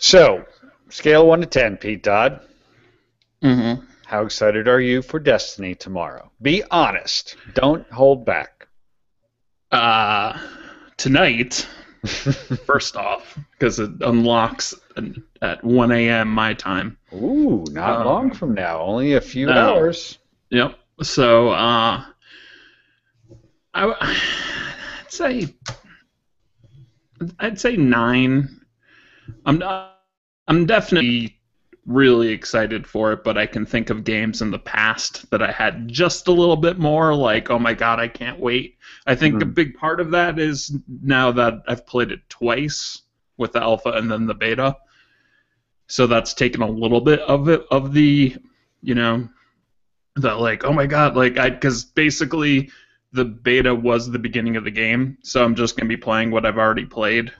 So, scale of 1 to 10, Pete Dodd. Mm-hmm. How excited are you for Destiny tomorrow? Be honest. Don't hold back. Tonight, first off, because it unlocks at 1 a.m. my time. Ooh, not long from now. Only a few No. hours. Yep. So, I'd say 9. I'm definitely really excited for it, but I can think of games in the past that I had just a little bit more like, oh my god, I can't wait. I think a big part of that is now that I've played it twice with the alpha and then the beta. So that's taken a little bit of the, the like, oh my god, like because basically the beta was the beginning of the game, so I'm just gonna be playing what I've already played.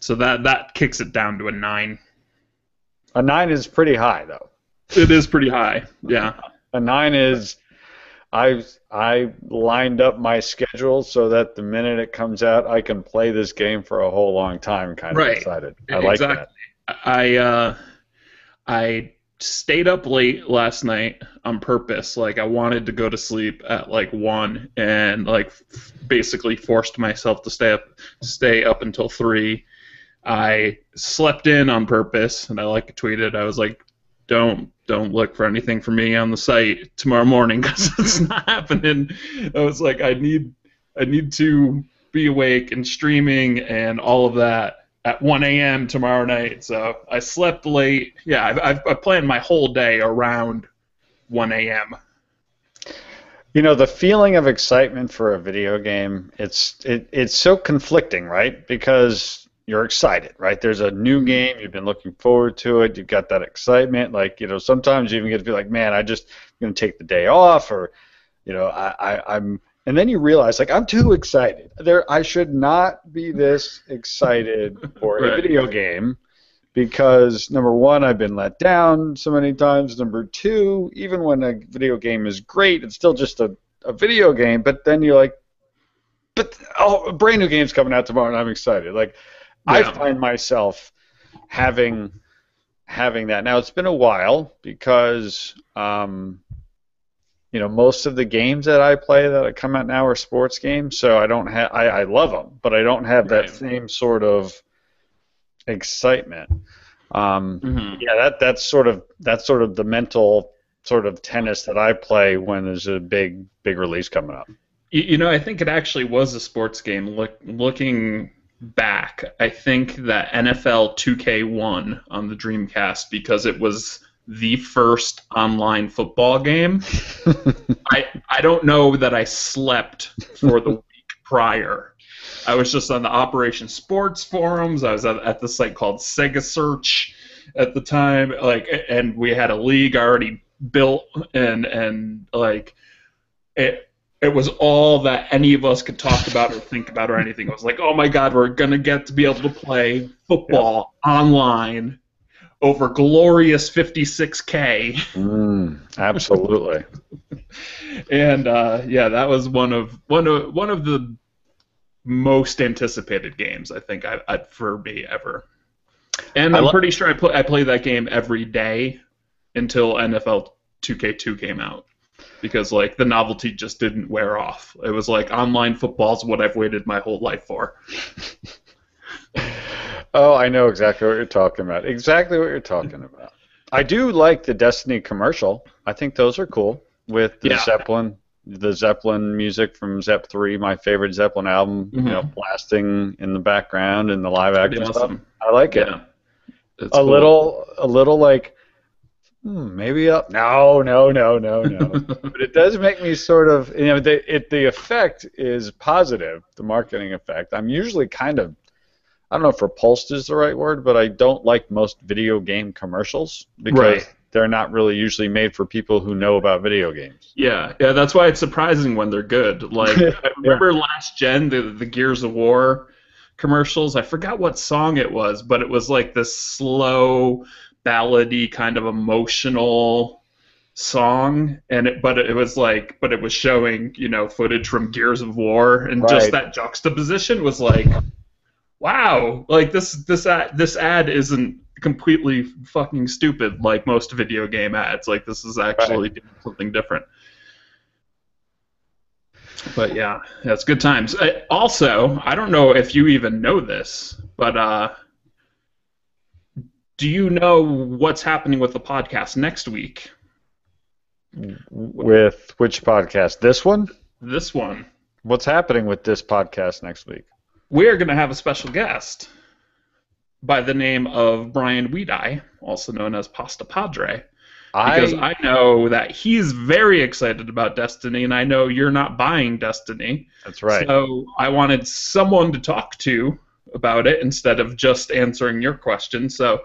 So that kicks it down to a 9. A 9 is pretty high, though. It is pretty high, yeah. A 9 is, I lined up my schedule so that the minute it comes out, I can play this game for a whole long time. Kind of excited. I like that. I stayed up late last night on purpose. Like I wanted to go to sleep at like 1, and like basically forced myself to stay up until 3. I slept in on purpose, and I tweeted. I was like, "Don't look for anything for me on the site tomorrow morning because it's not happening." I was like, "I need to be awake and streaming and all of that at 1 a.m. tomorrow night." So I slept late. Yeah, I've planned my whole day around 1 a.m. You know, the feeling of excitement for a video game, it's so conflicting, right? Because you're excited, right? There's a new game, you've been looking forward to it, you've got that excitement, like, sometimes you even get to be like, man, I'm going to take the day off, or, I'm, and then you realize, like, I'm too excited. I should not be this excited for a video game, because, number one, I've been let down so many times. Number two, even when a video game is great, it's still just a video game, but then you're like, a brand new game's coming out tomorrow, and I'm excited. Like, yeah. I find myself having that. Now, it's been a while because, most of the games that I play that come out now are sports games, so I don't have. I love them, but I don't have that same sort of excitement. Yeah, that's sort of the mental sort of tennis that I play when there's a big release coming up. I think it actually was a sports game. Looking back, I think that NFL 2K won on the Dreamcast because it was the first online football game. I don't know that I slept for the week prior. I was just on the Operation Sports forums. I was at the site called Sega Search at the time, and we had a league already built, and it was all that any of us could talk about or think about or anything. It was like, oh my god, we're going to get to be able to play football online over glorious 56K. Absolutely. And that was one of the most anticipated games, I think, for me ever. And I'm pretty sure I played that game every day until NFL 2K2 came out. Because the novelty just didn't wear off. It was like online football's what I've waited my whole life for. Oh, I know exactly what you're talking about. Exactly what you're talking about. I do like the Destiny commercial. I think those are cool with the Zeppelin music from Zep 3, my favorite Zeppelin album, blasting in the background and the live action stuff. I like it. It's a cool. little like maybe up. No. But it does make me sort of, the effect is positive, the marketing effect. I'm usually kind of, I don't know if repulsed is the right word, but I don't like most video game commercials because they're not really usually made for people who know about video games. Yeah, that's why it's surprising when they're good. Like, I remember last gen, the Gears of War commercials. I forgot what song it was, but it was like this slow, ballady kind of emotional song, but it was showing footage from Gears of War, and just that juxtaposition was like, wow, like this ad isn't completely fucking stupid like most video game ads. Like this is Right. actually doing something different. But yeah, that's good times. Also, I don't know if you even know this, but do you know what's happening with the podcast next week? With which podcast? This one? This one, What's happening with this podcast next week? we're going to have a special guest by the name of Brian Weedeye, also known as Pasta Padre, because I I know that he's very excited about Destiny, and I know you're not buying Destiny. That's right. So I wanted someone to talk to about it instead of just answering your question. So,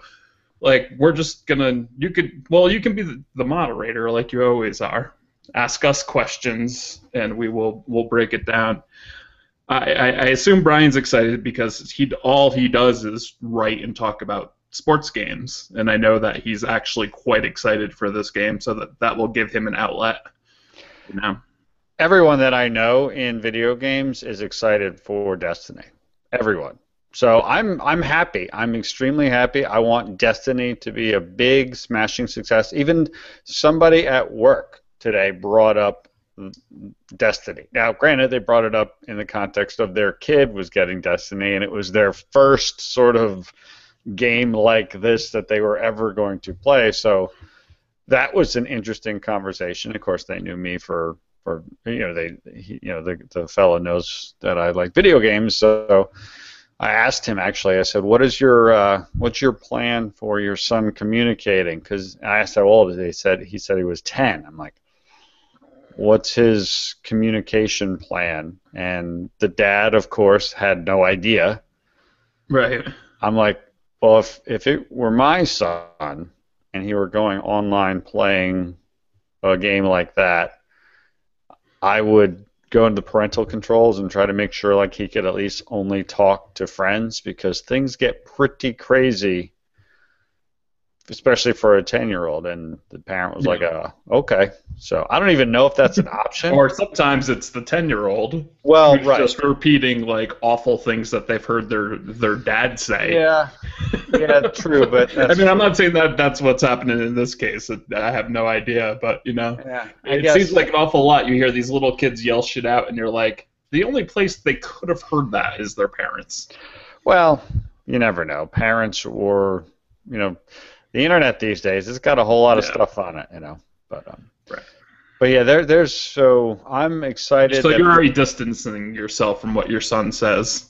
like, we're just gonna, you can be the moderator like you always are. Ask us questions, and we'll break it down. I assume Brian's excited because all he does is write and talk about sports games, and I know that he's actually quite excited for this game, so that will give him an outlet. You know. Everyone that I know in video games is excited for Destiny. Everyone. So I'm happy. I'm extremely happy. I want Destiny to be a big smashing success. Even somebody at work today brought up Destiny. Now, granted, they brought it up in the context of their kid was getting Destiny, and it was their first sort of game like this that they were ever going to play. So that was an interesting conversation. Of course, they knew me for the fellow knows that I like video games. So I asked him actually. I said, what's your plan for your son communicating? Because I asked how old is he. He said he was 10. I'm like, what's his communication plan? And the dad, of course, had no idea. Right. I'm like, well, if it were my son and he were going online playing a game like that, I would go into the parental controls and try to make sure like he could at least only talk to friends because things get pretty crazy, especially for a 10-year-old. And the parent was like, okay. So I don't even know if that's an option. Or sometimes it's the 10-year-old Well, who's right. just repeating like awful things that they've heard their dad say. Yeah, true. But I mean, I'm not saying that that's what's happening in this case. I have no idea, but yeah, it seems like an awful lot. You hear these little kids yell shit out, and you're like, the only place they could have heard that is their parents. Well, you never know. Parents or the internet these days, it's got a whole lot of stuff on it, But right. But yeah, so I'm excited. So you're already distancing yourself from what your son says.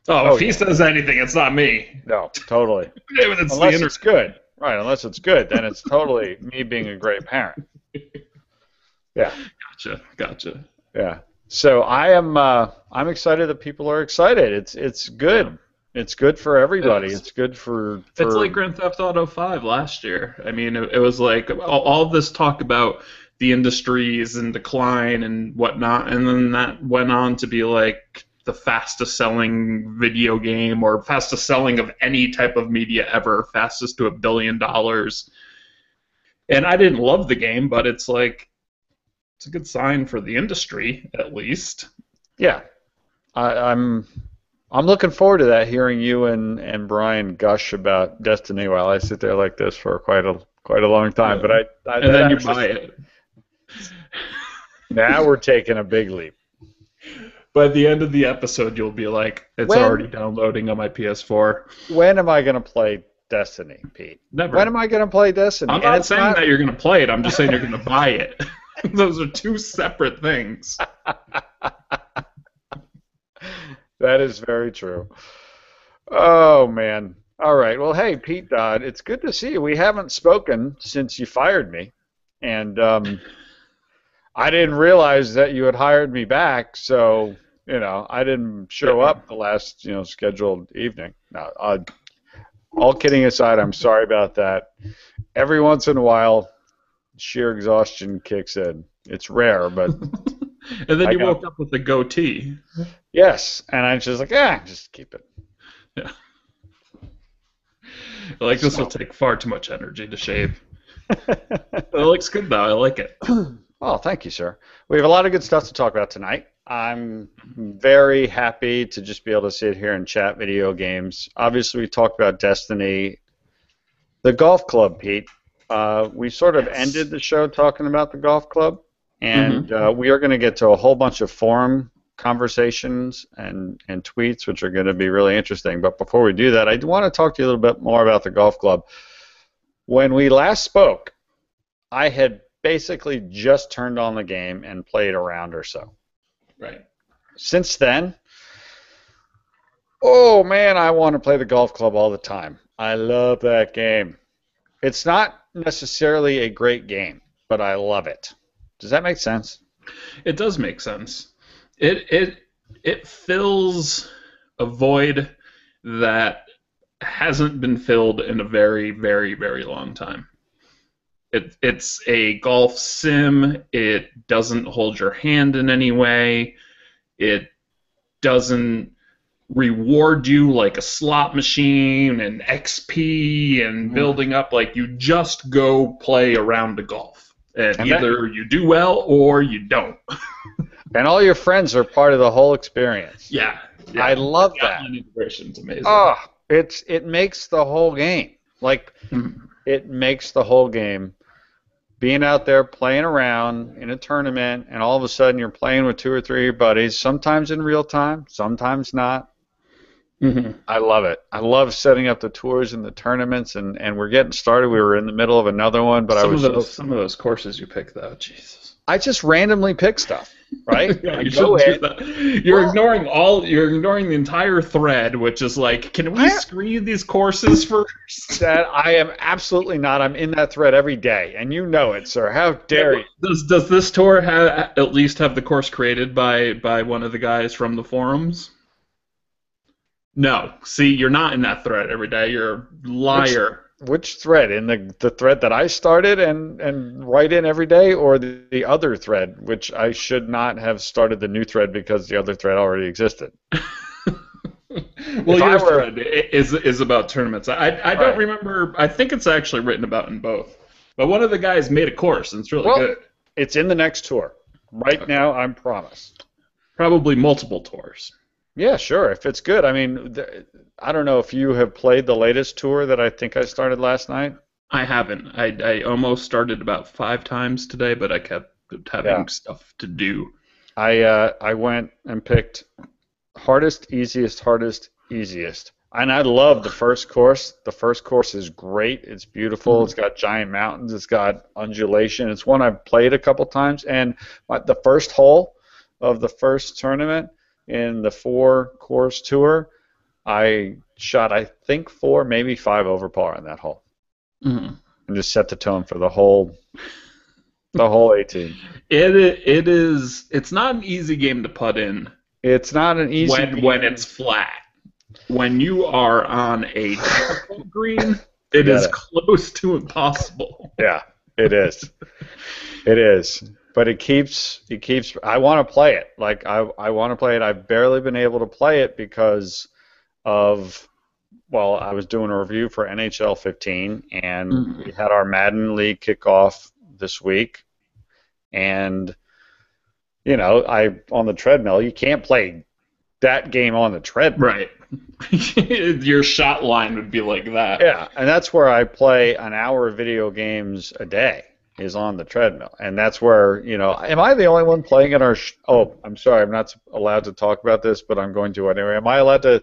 If he says anything, it's not me. No, totally. Unless it's good. Right, unless it's good, then it's totally me being a great parent. Yeah. Gotcha. Yeah. So I'm excited that people are excited. It's good. Yeah. It's good for everybody. It's good for It's like Grand Theft Auto 5 last year. I mean, it was like all this talk about the industries and decline and whatnot, and then that went on to be like the fastest selling video game or fastest selling of any type of media ever, fastest to $1 billion. And I didn't love the game, but it's like it's a good sign for the industry, at least. Yeah, I'm looking forward to that. Hearing you and Brian gush about Destiny while I sit there like this for quite a long time. Yeah. But and then you buy it. Now we're taking a big leap. By the end of the episode, you'll be like, it's already downloading on my PS4. When am I going to play Destiny, Pete? Never. When am I going to play Destiny? I'm not saying that you're going to play it. I'm just saying you're going to buy it. Those are two separate things. That is very true. Oh, man. All right. Well, hey, Pete Dodd, it's good to see you. We haven't spoken since you fired me. And I didn't realize that you had hired me back, so, I didn't show up the last, scheduled evening. No, all kidding aside, I'm sorry about that. Every once in a while, sheer exhaustion kicks in. It's rare, but... And then you woke up with a goatee. Yes, and I'm just like, just keep it. Yeah. This will take far too much energy to shave. It looks good, though. I like it. Oh, thank you, sir. We have a lot of good stuff to talk about tonight. I'm very happy to just be able to sit here and chat video games. Obviously, we talked about Destiny, the golf club, Pete. We sort of ended Yes. the show talking about the golf club, and Hmm. we are going to get to a whole bunch of forum conversations and tweets, which are going to be really interesting. But before we do that, I do want to talk to you a little bit more about the golf club. When we last spoke, I had basically just turned on the game and played a round or so. Right. Since then, oh man, I want to play the golf club all the time. I love that game. It's not necessarily a great game, but I love it. Does that make sense? It does make sense. It fills a void that hasn't been filled in a very, very, very long time. It's a golf sim. It doesn't hold your hand in any way. It doesn't reward you like a slot machine and XP and Mhm. building up. Like, you just go play a round of golf. And And that, either you do well or you don't. and all your friends are part of the whole experience. Yeah, I yeah. love The that. online integration's amazing. Oh, it makes the whole game. Like Mhm. it makes the whole game. Being out there playing around in a tournament, and all of a sudden you're playing with two or three of your buddies, sometimes in real time, sometimes not. Mhm. I love it. I love setting up the tours and the tournaments, and we're getting started. We were in the middle of another one, but I was so Some of those courses you pick though, Jesus. I just randomly pick stuff, right? Yeah, I you go shouldn't do in. that. Well, You're ignoring the entire thread, which is like, can we I screen these courses first? that I am absolutely not. I'm in that thread every day, and you know it, sir. How Yeah, dare but you? does this tour at least have the course created by one of the guys from the forums? No. See, you're not in that thread every day. You're a Which liar. which thread? In the thread that I started and write in every day, or the other thread, which I should not have started the new thread because the other thread already existed. Well, If I your were, thread is about tournaments. I don't right. remember. I think it's actually written about in both. But one of the guys made a course, and it's really Well, good. it's in the next tour. Right Okay. now, I'm promised. Probably multiple tours. Yeah, sure. If it's good, I mean, I don't know if you have played the latest tour that I think I started last night. I haven't. I almost started about 5 times today, but I kept Yeah, having stuff to do. I went and picked hardest, easiest. And I love the first course. The first course is great. It's beautiful. It's Mhm. got giant mountains. It's got undulation. It's one I've played a couple times. And the first hole of the first tournament in the four course tour, I shot, I think, four, maybe five over par on that hole, Mhm. and just set the tone for the whole 18. It is. It's not an easy game to put in It's not an easy when it's game. flat. When you are on a difficult green, it Forget is it. close to impossible. Yeah, it is. It is. But it keeps I want to play it. Like I want to play it. I've barely been able to play it because of well, I was doing a review for NHL 15 and we Mhm. had our Madden League kickoff this week and I on the treadmill, you can't play that game on the treadmill. Right. Your shot line would be like that. Yeah, and that's where I play an hour of video games a day is on the treadmill, and that's where Am I the only one playing in our? Oh, I'm sorry, I'm not allowed to talk about this, but I'm going to anyway. Am I allowed to?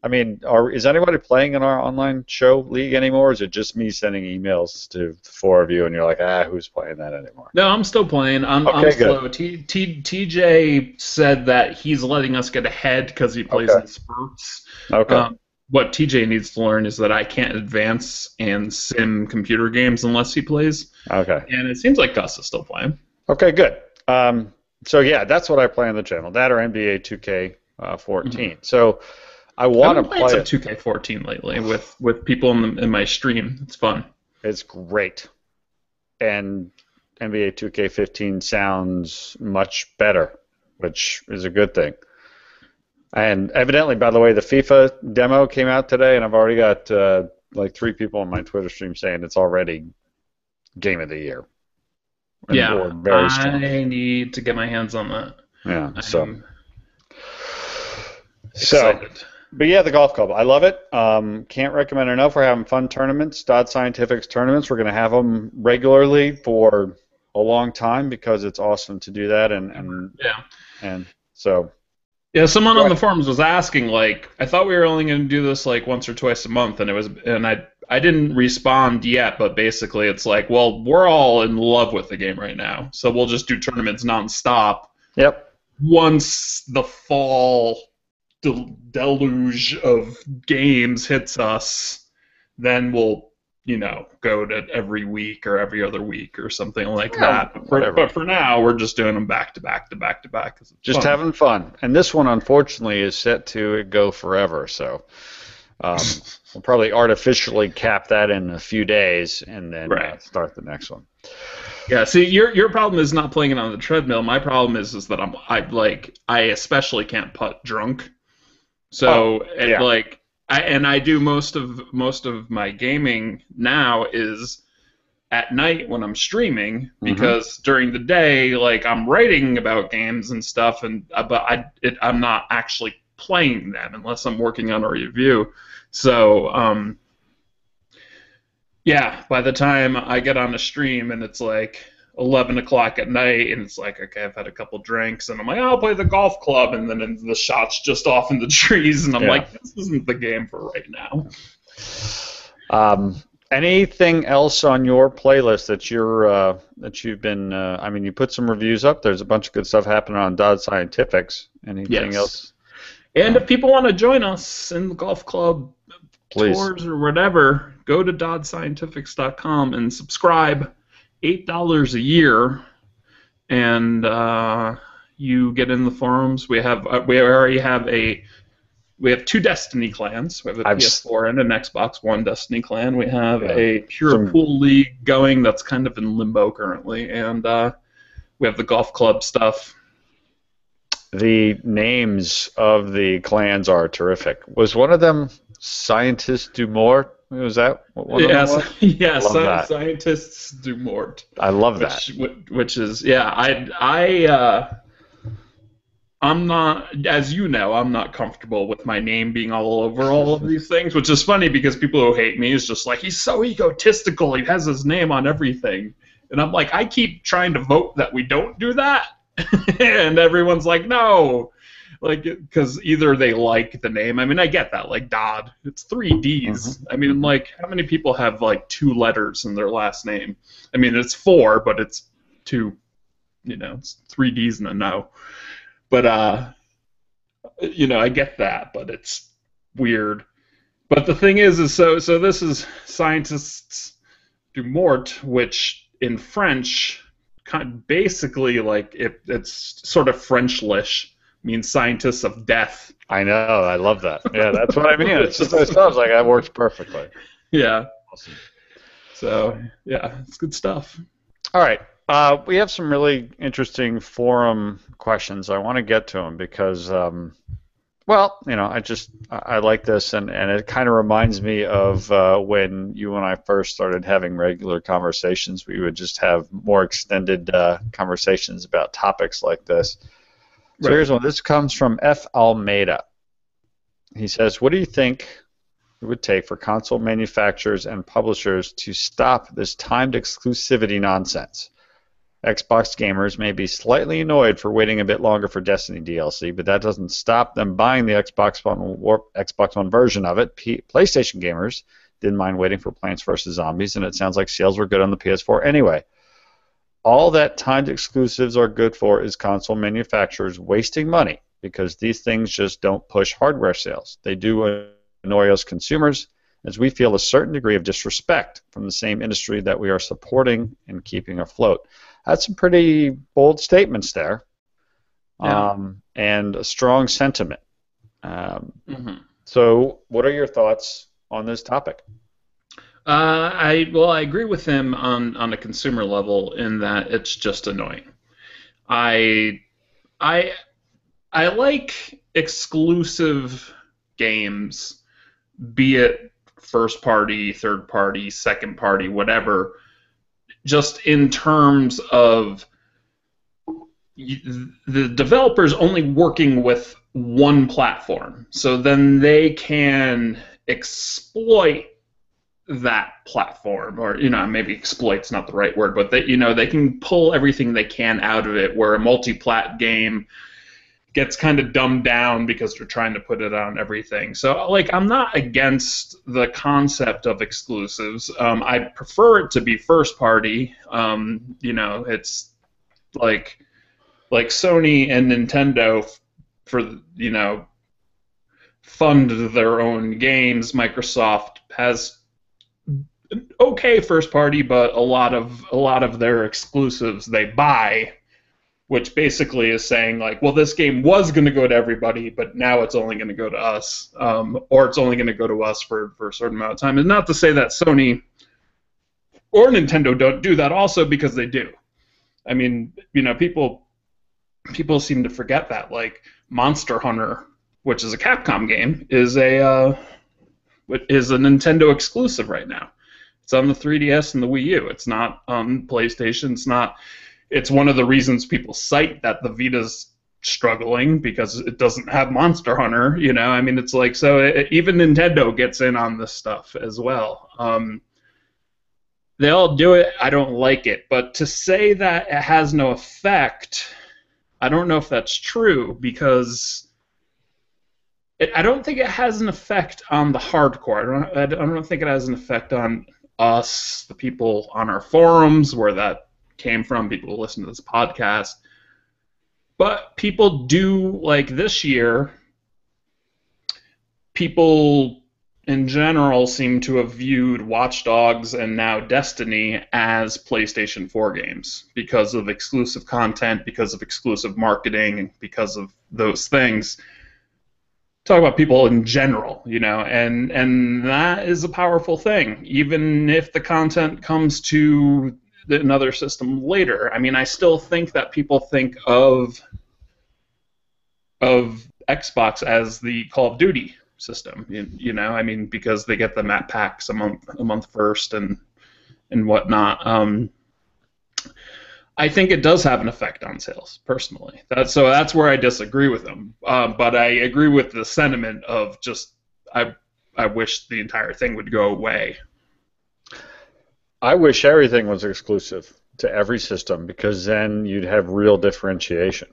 I mean, is anybody playing in our online show league anymore? Or is it just me sending emails to the four of you, and you're like, who's playing that anymore? No, I'm still playing. I'm Okay, good. slow. TJ said that he's letting us get ahead because he plays Okay, in spurts. okay, What TJ needs to learn is that I can't advance and sim computer games unless he plays. okay, And it seems like Gus is still playing. okay, good. So yeah, that's what I play on the channel. That or NBA 2K Mhm. 14. So I I've want been to playing play some it. 2K14 lately with people in my stream. It's fun. It's great. And NBA 2K15 sounds much better, which is a good thing. And evidently, by the way, the FIFA demo came out today, and I've already got like three people on my Twitter stream saying it's already game of the year, Yeah, or very strong. I need to get my hands on that. Yeah. I'm So, excited. but yeah, the golf club, I love it. Can't recommend enough. We're having fun tournaments, Dodd Scientific's tournaments. We're going to have them regularly for a long time because it's awesome to do that, Yeah. and so Yeah, someone go on the ahead. forums was asking, like, I thought we were only going to do this like once or twice a month, and I didn't respond yet, but basically it's like, well, we're all in love with the game right now, so we'll just do tournaments nonstop. Yep. Once the fall deluge of games hits us, then we'll, go to every week or every other week or something like Yeah, that. whatever. But for now, we're just doing them back to back to back to back because it's Just fun. having fun. And this one, unfortunately, is set to go forever. So we'll probably artificially cap that in a few days and then Right. start the next one. Yeah, see, your problem is not playing it on the treadmill. My problem is that I especially can't putt drunk. Oh, So yeah. I do most of my gaming now is at night when I'm streaming Hmm. because during the day like I'm writing about games and stuff and I'm not actually playing them unless I'm working on a review. So yeah, by the time I get on a stream and it's like 11 o'clock at night and it's like, okay, I've had a couple drinks and I'm like, I'll play the golf club. And then the shot's just off in the trees and I'm Yeah. like, this isn't the game for right now. Anything else on your playlist that you've been? I mean, you put some reviews up. There's a bunch of good stuff happening on Dodd Scientifics. Anything Yes. else? And Uh, if people want to join us in the golf club please. tours or whatever, go to doddscientifics.com and subscribe. $8 a year, and you get in the forums. We already have we have two Destiny clans. We have a I've PS4 and an Xbox One Destiny clan. We have yeah, a pure some pool league going that's kind of in limbo currently, and we have the golf club stuff. the names of the clans are terrific. Was one of them Scientist du Mort? Was that what one of them Yes, was? I yes, love that. scientists do mort, I love that. which is yeah. I'm not, as you know, I'm not comfortable with my name being all over all of these things, which is funny because people who hate me is just like, he's so egotistical, he has his name on everything. And I'm like, I keep trying to vote that we don't do that. And everyone's like, no. Like, because either they like the name. I mean, I get that. Like, Dodd, it's three Hmm. D's. I mean, Hmm. like, how many people have, like, two letters in their last name? I mean, it's four, but it's two, it's three D's and a no. But I get that, but it's weird. But the thing is so this is scientists du mort, which in French, basically like it's sort of Frenchlish, means scientists of death. I know. I love that. Yeah, that's what I mean. It's just it sounds like that works perfectly. Yeah. Awesome. So yeah, it's good stuff. All right. We have some really interesting forum questions. I want to get to them because, well, I like this, and it kind of reminds me of when you and I first started having regular conversations. We would just have more extended conversations about topics like this. So Right. here's one. This comes from F. Almeida. He says, "What do you think it would take for console manufacturers and publishers to stop this timed exclusivity nonsense? Xbox gamers may be slightly annoyed for waiting a bit longer for Destiny DLC, but that doesn't stop them buying the Xbox One version of it. PlayStation gamers didn't mind waiting for Plants vs. Zombies, and it sounds like sales were good on the PS4 anyway. All that timed exclusives are good for is console manufacturers wasting money because these things just don't push hardware sales. They do annoy us consumers as we feel a certain degree of disrespect from the same industry that we are supporting and keeping afloat." That's some pretty bold statements there, Yeah. and a strong sentiment. Um, Hmm. so, what are your thoughts on this topic? I agree with him on a consumer level in that it's just annoying. I I I like exclusive games, be it first party, third party, second party, whatever, just in terms of the developers only working with one platform, so then they can exploit that platform, or maybe exploit's not the right word, but they can pull everything they can out of it, where a multi-plat game gets kind of dumbed down because they're trying to put it on everything. So, like, I'm not against the concept of exclusives. I prefer it to be first party. It's like Sony and Nintendo for fund their own games. Microsoft has okay first party, but a lot of their exclusives they buy, which basically is saying, like, well, this game was going to go to everybody, but now it's only going to go to us, or it's only going to go to us for a certain amount of time. And not to say that Sony or Nintendo don't do that also, because they do. I mean, people seem to forget that, like, Monster Hunter, which is a Capcom game, is a Nintendo exclusive right now. It's on the 3DS and the Wii U. It's not on PlayStation. It's one of the reasons people cite that the Vita's struggling, because it doesn't have Monster Hunter. I mean, it's like, so even Nintendo gets in on this stuff as well. They all do it. I don't like it, but to say that it has no effect, I don't know if that's true, because I don't think it has an effect on the hardcore. I don't think it has an effect on us, the people on our forums, where that came from, people who listen to this podcast. But people do, like, this year, people in general seem to have viewed Watch Dogs and now Destiny as PlayStation 4 games because of exclusive content, because of exclusive marketing, because of those things. Talk about people in general, and that is a powerful thing, even if the content comes to another system later. I mean, I still think that people think of Xbox as the Call of Duty system, I mean, because they get the map packs a month first and whatnot. I think it does have an effect on sales, personally. That's where I disagree with them. But I agree with the sentiment of just I wish the entire thing would go away. I wish everything was exclusive to every system, because then you'd have real differentiation.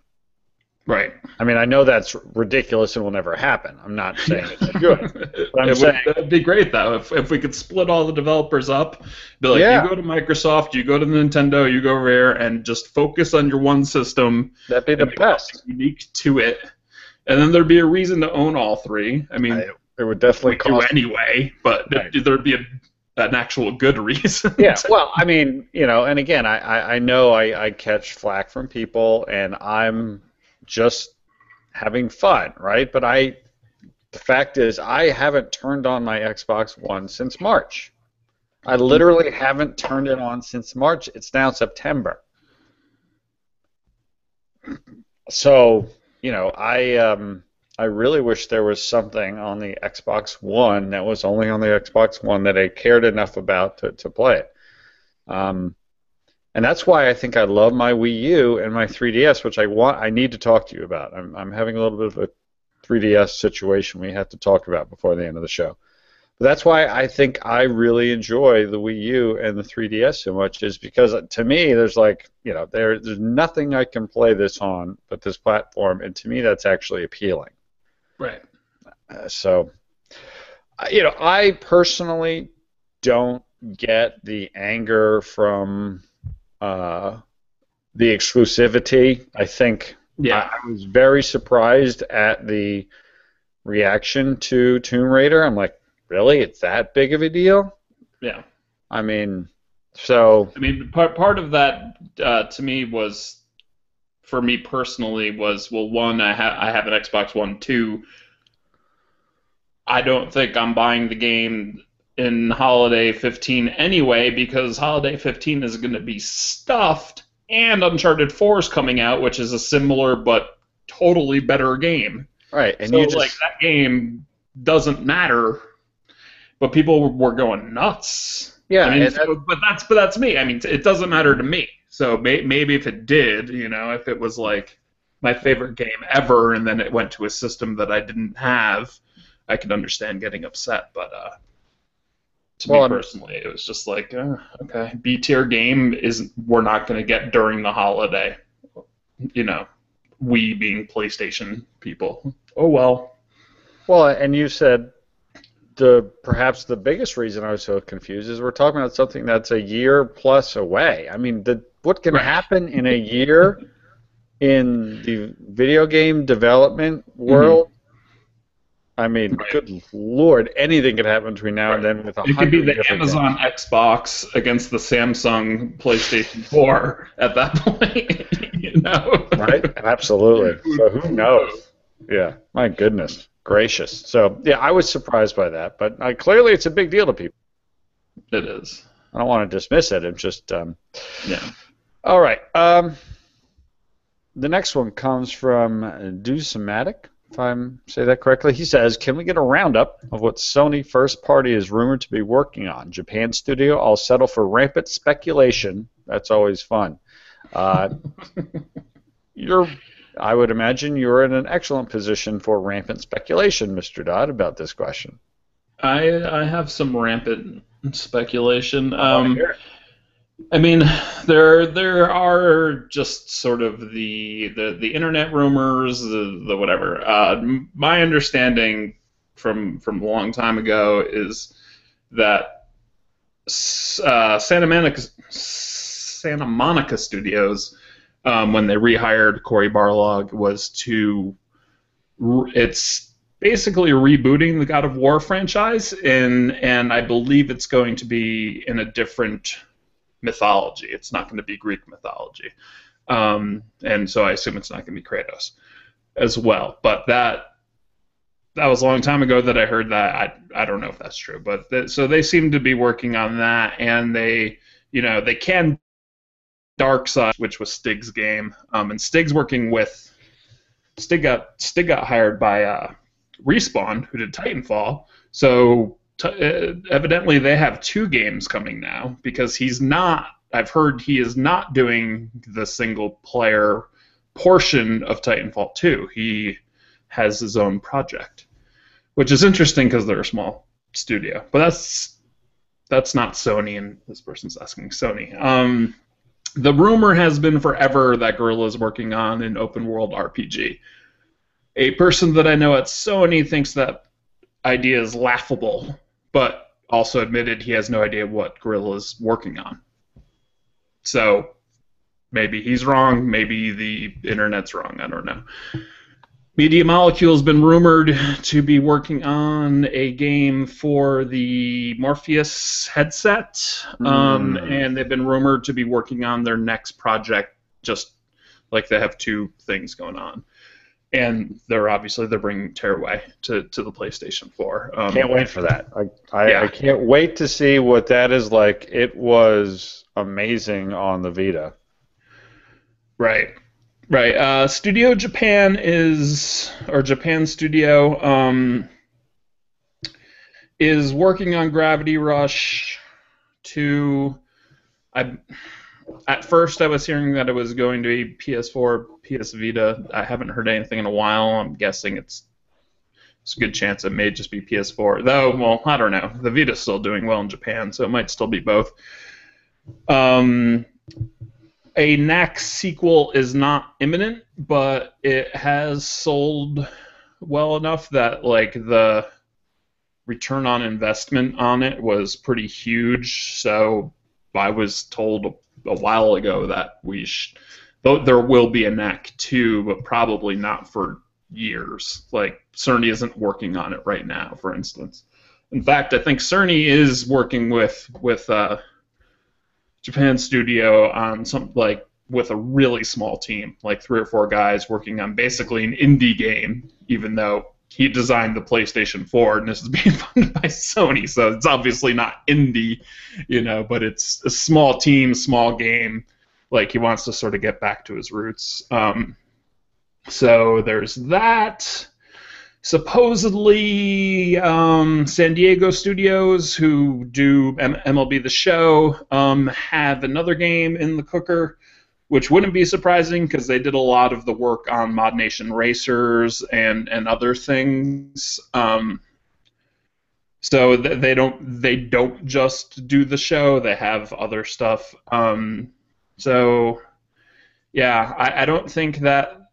Right. I mean, I know that's ridiculous and will never happen. I'm not saying it's good. But It'd be great, though, if we could split all the developers up. Be like, You go to Microsoft, you go to Nintendo, you go over here, and just focus on your one system. That'd be the best. Unique to it. And then there'd be a reason to own all three. I mean, it would definitely cost anyway, but there'd be an actual good reason. Yeah, well, I mean, and again, I know I catch flack from people, and I'm just having fun, right? But the fact is, I haven't turned on my Xbox One since March. I literally haven't turned it on since March. It's now September. So, I really wish there was something on the Xbox One that was only on the Xbox One that I cared enough about to play it. And that's why I think I love my Wii U and my 3DS, which I need to talk to you about. I'm having a little bit of a 3DS situation we have to talk about before the end of the show. But that's why I think I really enjoy the Wii U and the 3DS so much, is because to me there's there's nothing I can play this on but this platform, and to me that's actually appealing. Right. I personally don't get the anger from the exclusivity. I think I was very surprised at the reaction to Tomb Raider. I'm like, really? It's that big of a deal? Yeah. I mean, part of that to me was, for me personally, was, well, one, I have an Xbox One. Two, I don't think I'm buying the game in Holiday 15 anyway, because Holiday 15 is going to be stuffed, and Uncharted 4 is coming out, which is a similar but totally better game. Right, and so that game doesn't matter, but people were going nuts Yeah, I mean, and that, but that's me. I mean, it doesn't matter to me. So maybe if it did, if it was like my favorite game ever, and then it went to a system that I didn't have, I could understand getting upset. But to me well, and personally, it was just like, okay, B tier game is we're not going to get during the holiday. You know, we being PlayStation people. Oh well. and you said the perhaps the biggest reason I was so confused is we're talking about something that's a year plus away. I mean, what can Right. happen in a year in the video game development Hmm. world? I mean, Right. good lord, anything could happen between now and Right. then with a It could be hundred the different Amazon games. Xbox against the Samsung PlayStation 4 at that point, you know? Right? Absolutely. So who Who knows? knows? Yeah, my goodness gracious. So yeah, I was surprised by that, but clearly it's a big deal to people. It is. I don't want to dismiss it. It's just Yeah. all right. The next one comes from Dusematic, if I say that correctly. He says, "Can we get a roundup of what Sony first party is rumored to be working on? Japan studio. I'll settle for rampant speculation. That's always fun. Uh, you're, I would imagine, you're in an excellent position for rampant speculation, Mr. Dodd, about this question. I have some rampant speculation. I want to hear it. I mean, there are just sort of the internet rumors, the whatever. My understanding from a long time ago is that Santa Monica Studios, when they rehired Cory Barlog, was to it's basically rebooting the God of War franchise, and I believe it's going to be in a different mythology. It's not going to be Greek mythology, and so I assume it's not going to be Kratos as well. But that was a long time ago that I heard that. I don't know if that's true, but so they seem to be working on that, and they can Dark Side, which was Stig's game, and Stig's working with Stig got hired by Respawn, who did Titanfall. So evidently they have two games coming now because he's not. I've heard he is not doing the single player portion of Titanfall 2. He has his own project, which is interesting because they're a small studio. But that's not Sony, and this person's asking Sony. The rumor has been forever that Guerrilla is working on an open world RPG. A person that I know at Sony thinks that idea is laughable, but also admitted he has no idea what Guerrilla is working on. So maybe he's wrong, maybe the internet's wrong, I don't know. Media Molecule has been rumored to be working on a game for the Morpheus headset, and they've been rumored to be working on their next project, just like they have two things going on. And they're bringing Tearaway to the PlayStation 4. Can't wait for that. I Yeah, can't wait to see what that is like. It was amazing on the Vita. right. Right. Studio Japan Japan Studio is working on Gravity Rush 2. At first I was hearing that it was going to be PS4, PS Vita. I haven't heard anything in a while. I'm guessing it's a good chance it may just be PS4. Though, well, I don't know. The Vita's still doing well in Japan, so it might still be both. A knack sequel is not imminent, but it has sold well enough that like the return on investment on it was pretty huge. So I was told a while ago that there will be a knack 2, but probably not for years. Like Cerny isn't working on it right now, for instance. In fact, I think Cerny is working with Japan Studio on some with a really small team, like 3 or 4 guys working on basically an indie game, even though he designed the PlayStation 4 and this is being funded by Sony, so it's obviously not indie, but it's a small team, small game. Like he wants to sort of get back to his roots. So there's that. supposedly San Diego studios who do MLB The Show have another game in the cooker, which wouldn't be surprising because they did a lot of the work on Mod Nation Racers and other things. So they don't just do the show; they have other stuff. So yeah, I don't think that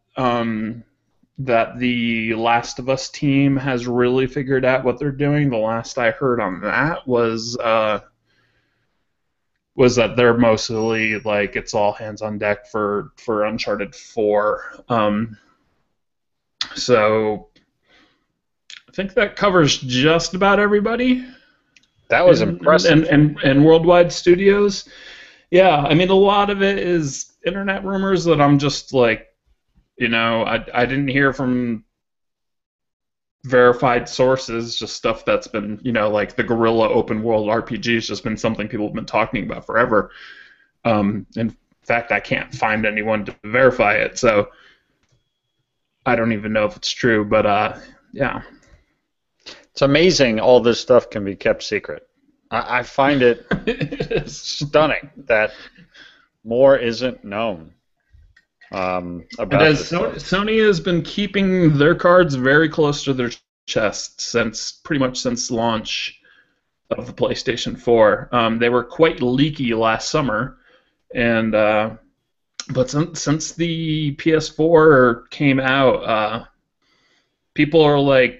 that the Last of Us team has really figured out what they're doing. The last I heard on that was that they're mostly like it's all hands on deck for Uncharted 4. So I think that covers just about everybody. That was impressive. And worldwide studios. Yeah, I mean, a lot of it is internet rumors that I'm just like, I didn't hear from verified sources, just stuff that's been, like the Guerrilla open world RPG has just been something people have been talking about forever. In fact, I can't find anyone to verify it, so I don't even know if it's true, but yeah. It's amazing all this stuff can be kept secret. I find it stunning that more isn't known about this. Sony has been keeping their cards very close to their chest pretty much since launch of the PlayStation 4. They were quite leaky last summer, and but since the PS4 came out, people are like,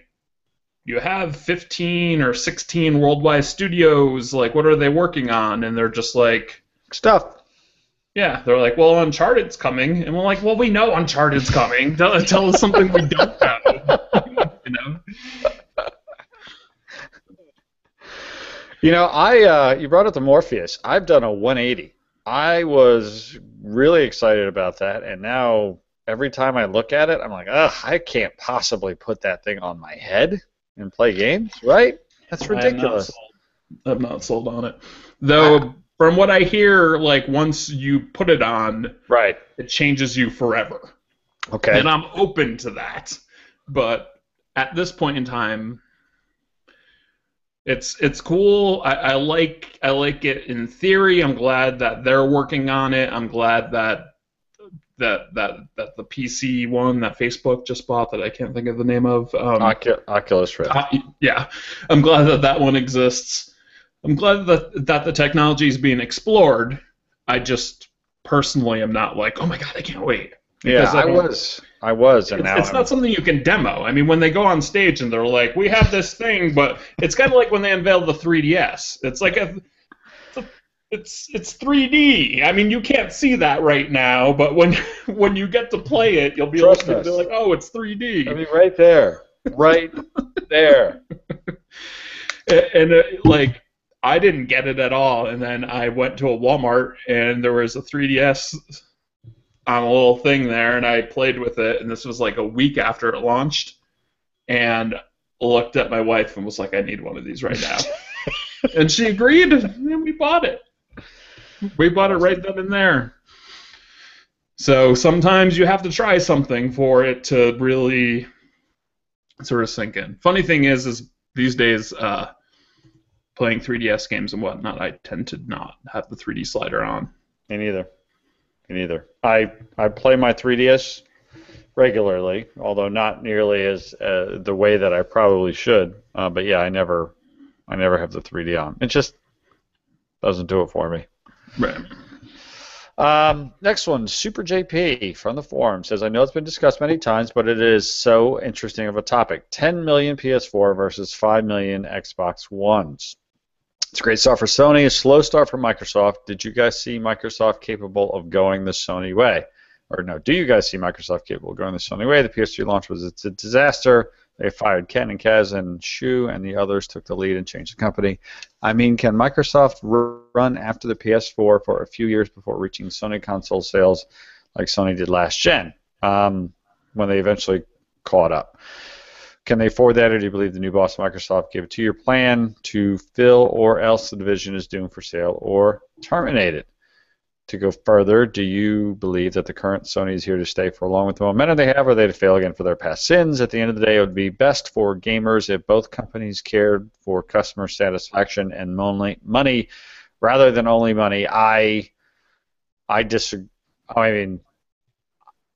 you have 15 or 16 worldwide studios, like, what are they working on? And they're just like... stuff. Yeah, they're like, well, Uncharted's coming. And we're like, well, we know Uncharted's coming. Tell us something we don't know. You brought up the Morpheus. I've done a 180. I was really excited about that, and now every time I look at it, I'm like, ugh, I can't possibly put that thing on my head and play games, right? That's ridiculous. I'm not sold on it. Though, from what I hear, like, once you put it on, right, it changes you forever. Okay. And I'm open to that. But at this point in time, it's cool. I like it in theory. I'm glad that they're working on it. I'm glad that the PC one that Facebook just bought that I can't think of the name of. Oculus Rift. Yeah, I'm glad that one exists. I'm glad that the technology is being explored. I just personally am not like, oh my god, I can't wait. Because I was, and now it's not something you can demo. I mean, when they go on stage and they're like, we have this thing, but it's kind of like when they unveiled the 3DS. It's like it's 3D. I mean, you can't see that right now, but when you get to play it, you'll be like, oh, it's 3D. I mean, right there. Right there. And like, I didn't get it at all, and then I went to a Walmart, and there was a 3DS on a little thing there, and I played with it, and this was like a week after it launched, and looked at my wife and was like, I need one of these right now. And she agreed, and we bought it. We bought it right then and there. So sometimes you have to try something for it to really sort of sink in. Funny thing is these days, playing 3DS games and whatnot, I tend to not have the 3D slider on. Me neither. I play my 3DS regularly, although not nearly as the way that I probably should. But yeah, I never have the 3D on. It just doesn't do it for me. Right. Next one, Super JP from the forum says, I know it's been discussed many times, but it is so interesting of a topic. 10 million PS4 versus 5 million Xbox Ones. It's a great start for Sony, a slow start for Microsoft. Did you guys see Microsoft capable of going the Sony way? Or no, do you guys see Microsoft capable of going the Sony way? The PS3 launch was a disaster. They fired Ken and Kaz and Shu, and the others took the lead and changed the company. I mean, can Microsoft run after the PS4 for a few years before reaching Sony console sales like Sony did last gen, when they eventually caught up? Can they afford that, or do you believe the new boss of Microsoft gave a 2-year plan to fill, or else the division is doomed for sale or terminated? to go further, do you believe that the current Sony is here to stay for long with the momentum they have, or are they to fail again for their past sins? At the end of the day, it would be best for gamers if both companies cared for customer satisfaction and money rather than only money. I disagree. I mean,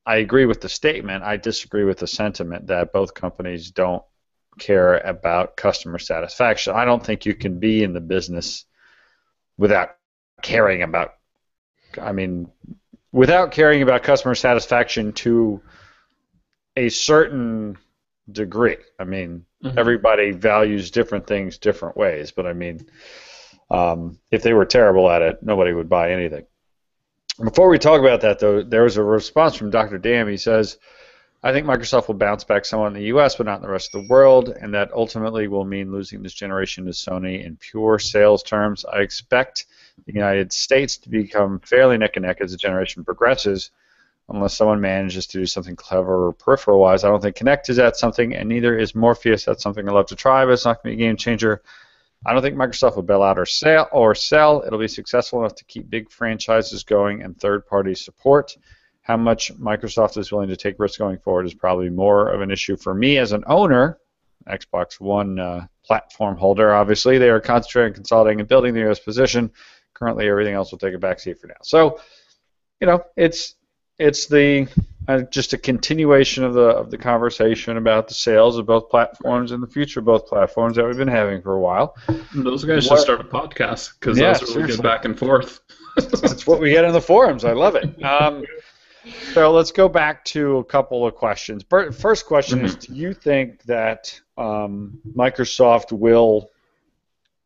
I agree with the statement. I disagree with the sentiment that both companies don't care about customer satisfaction. I don't think you can be in the business without caring about, I mean, without caring about customer satisfaction to a certain degree. I mean, everybody values different things different ways, but I mean, if they were terrible at it, nobody would buy anything. Before we talk about that, though, there was a response from Dr. Dam. He says, I think Microsoft will bounce back somewhat in the US, but not in the rest of the world, and that ultimately will mean losing this generation to Sony in pure sales terms. I expect the United States to become fairly neck and neck as the generation progresses, unless someone manages to do something clever or peripheral-wise. I don't think Kinect is at something, and neither is Morpheus. That's something I'd love to try, but it's not going to be a game changer. I don't think Microsoft will bail out or sell. It'll be successful enough to keep big franchises going and third-party support. How much Microsoft is willing to take risks going forward is probably more of an issue for me as an owner. Xbox One platform holder, obviously. They are concentrating, consolidating, and building the US position. Currently, everything else will take a backseat for now. So, you know, it's the just a continuation of the conversation about the sales of both platforms and the future of both platforms that we've been having for a while. Those guys should start a podcast because those are really good back and forth. That's what we get in the forums. I love it. So let's go back to a couple of questions. First question is, do you think that Microsoft will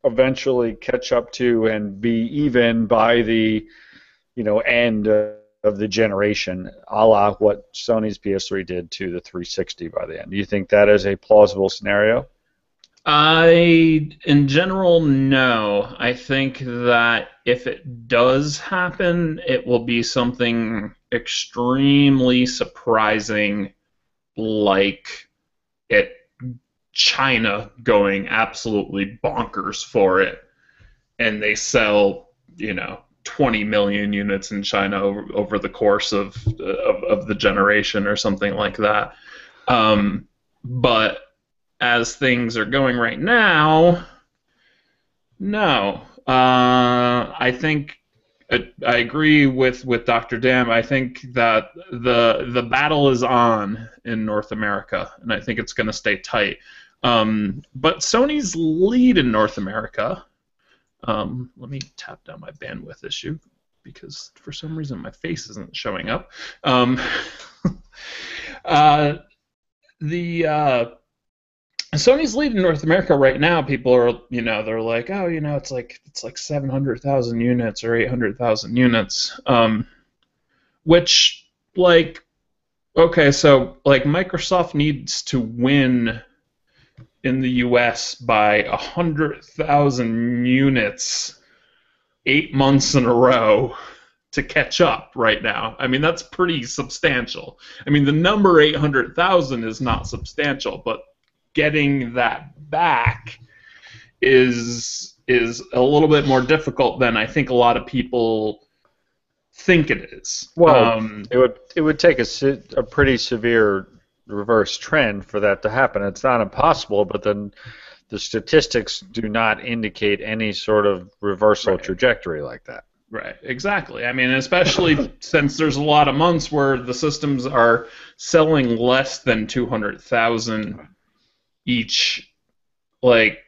eventually catch up to and be even by the end of the generation, a la what Sony's PS3 did to the 360 by the end? Do you think that is a plausible scenario? In general, no. I think that if it does happen, it will be something extremely surprising, like China going absolutely bonkers for it, and they sell, 20 million units in China over the course of the generation or something like that. But as things are going right now, no. I think I agree with Dr. Dam. I think that the battle is on in North America, and I think it's going to stay tight. But Sony's lead in North America. Let me tap down my bandwidth issue because for some reason my face isn't showing up. Sony's lead in North America right now, people are, they're like, oh, it's like 700,000 units or 800,000 units, which, okay, so, Microsoft needs to win in the U.S. by 100,000 units 8 months in a row to catch up right now. I mean, that's pretty substantial. I mean, the number 800,000 is not substantial, but getting that back is a little bit more difficult than I think a lot of people think it is. Well, it would take a pretty severe reverse trend for that to happen. It's not impossible, but then the statistics do not indicate any sort of reversal trajectory like that. Right, exactly. I mean, especially since there's a lot of months where the systems are selling less than 200,000 each.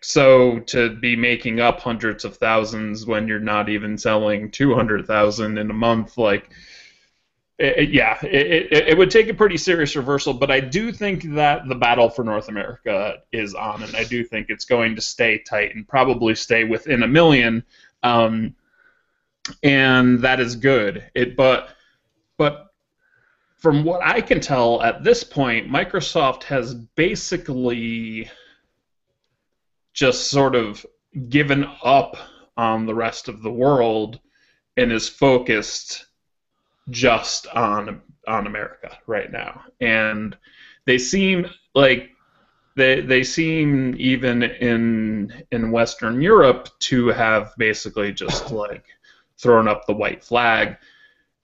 So to be making up hundreds of thousands when you're not even selling 200,000 in a month, it would take a pretty serious reversal, but I do think that the battle for North America is on, and I do think it's going to stay tight and probably stay within a million, and that is good. But from what I can tell at this point, Microsoft has basically just sort of given up on the rest of the world and is focused just on America right now, and they seem like they seem even in Western Europe to have basically just thrown up the white flag.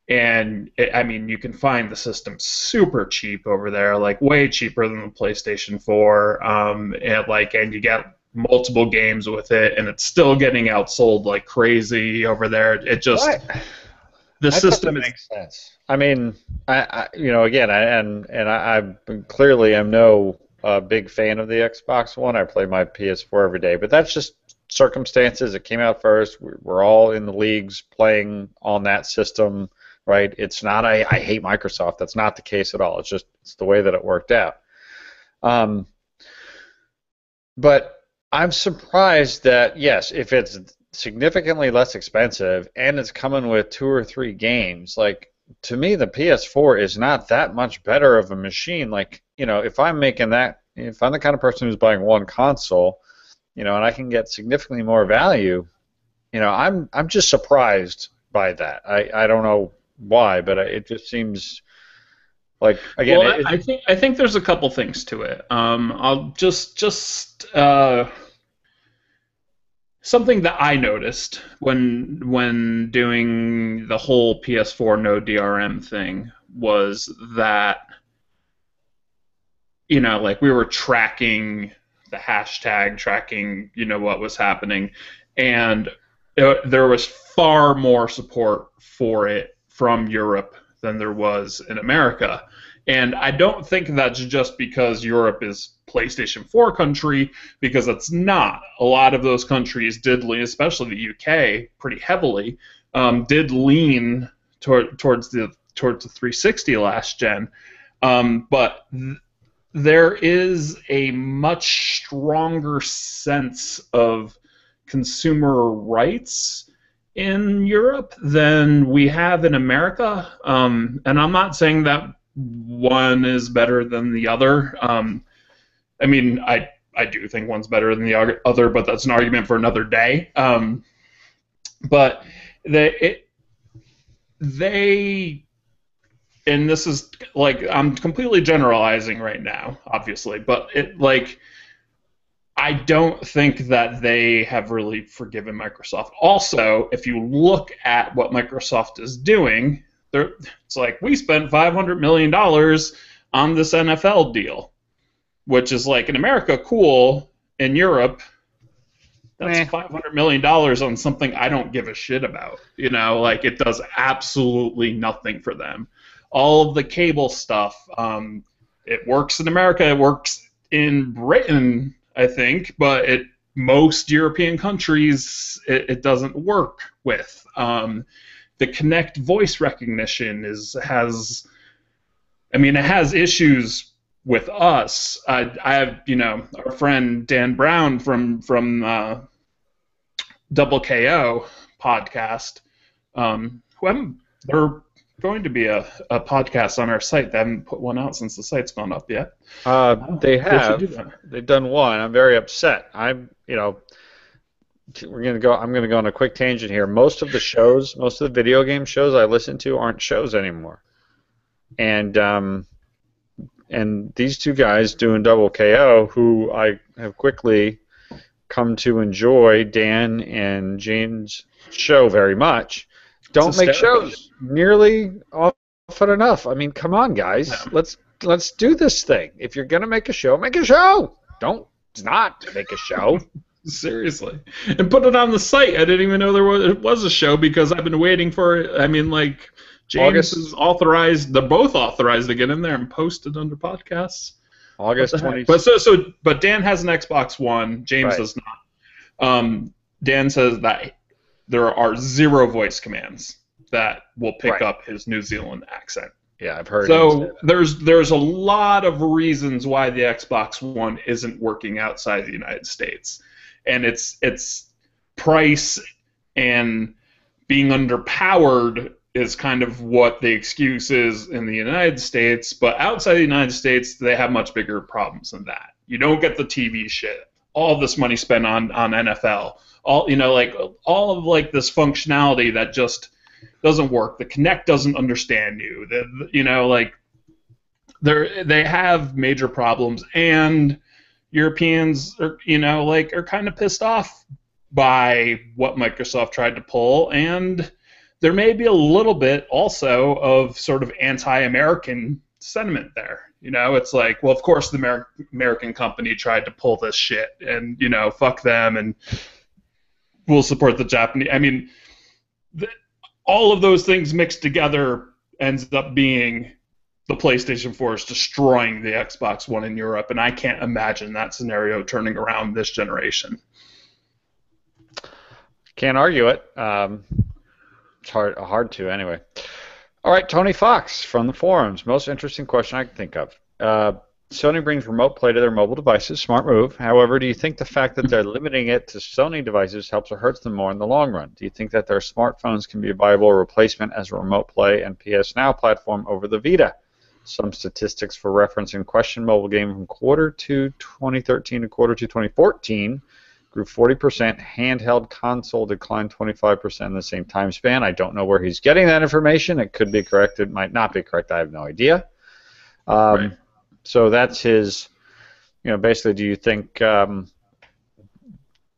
And I mean, you can find the system super cheap over there, like way cheaper than the PlayStation 4. And you get multiple games with it, and it's still getting outsold like crazy over there. It just What? the That system doesn't is. make sense. I mean, again, I clearly am no big fan of the Xbox One. I play my PS4 every day, but that's just circumstances. It came out first. We're all in the leagues playing on that system, right? It's not I hate Microsoft. That's not the case at all. It's the way that it worked out. Um, but I'm surprised that yes, if it's significantly less expensive and it's coming with 2 or 3 games, like to me the PS4 is not that much better of a machine. Like, if I'm the kind of person who's buying one console, and I can get significantly more value, I'm just surprised by that. I don't know why, but it just seems like again Well, I think there's a couple things to it. I'll just something that I noticed when doing the whole PS4 no DRM thing was that like we were tracking the hashtag, tracking what was happening, and there was far more support for it from Europe than there was in America. And I don't think that's just because Europe is PlayStation 4 country, because it's not. A lot of those countries did lean, especially the UK, pretty heavily, did lean towards the 360 last gen. But there is a much stronger sense of consumer rights in Europe than we have in America. And I'm not saying that one is better than the other. I mean, I do think one's better than the other, but that's an argument for another day. But they, and this is like, I'm completely generalizing right now, obviously, but I don't think that they have really forgiven Microsoft. Also, if you look at what Microsoft is doing, it's like, we spent $500 million on this NFL deal, which is like, in America, cool. In Europe, that's $500 million on something I don't give a shit about. Like, it does absolutely nothing for them. All of the cable stuff, it works in America, it works in Britain, I think, but most European countries it doesn't work with. The Kinect voice recognition has issues with us. I have our friend Dan Brown from Double KO podcast. They're going to be a podcast on our site. They haven't put one out since the site's gone up yet. They have. They've done one. I'm very upset. I'm gonna go on a quick tangent here. Most of the video game shows I listen to aren't shows anymore. And these two guys doing Double KO, who I have quickly come to enjoy, Dan and James' show very much, don't make shows nearly often enough. I mean, come on, guys. Yeah. Let's do this thing. If you're gonna make a show, make a show. Don't not make a show. Seriously, and put it on the site. I didn't even know it was a show, because I've been waiting for it. I mean, like, James is authorized. They're both authorized to get in there and post it under podcasts. August 20th. But Dan has an Xbox One. James does not. Dan says that there are 0 voice commands that will pick up his New Zealand accent. Yeah, I've heard. So there's a lot of reasons why the Xbox One isn't working outside the United States, and it's price and being underpowered is kind of what the excuse is in the United States. But outside the United States, they have much bigger problems than that. You don't get the TV shit. All this money spent on NFL. All of this functionality that just doesn't work. The Kinect doesn't understand you. They have major problems, and Europeans are kind of pissed off by what Microsoft tried to pull, and there may be a little bit also of sort of anti-American sentiment there. It's like, well, of course the American company tried to pull this shit, and fuck them, and we'll support the Japanese. I mean, all of those things mixed together ends up being the PlayStation 4 is destroying the Xbox One in Europe, and I can't imagine that scenario turning around this generation. Can't argue it. It's hard to anyway. All right, Tony Fox from the forums. Most interesting question I can think of. Sony brings remote play to their mobile devices. Smart move. However, do you think the fact that they're limiting it to Sony devices helps or hurts them more in the long run? Do you think that their smartphones can be a viable replacement as a remote play and PS Now platform over the Vita? Some statistics for reference in question: mobile game from quarter 2 2013 to quarter 2 2014 grew 40%. Handheld console declined 25% in the same time span. I don't know where he's getting that information. It could be correct. It might not be correct. I have no idea. Right. So that's his, basically, do you think, does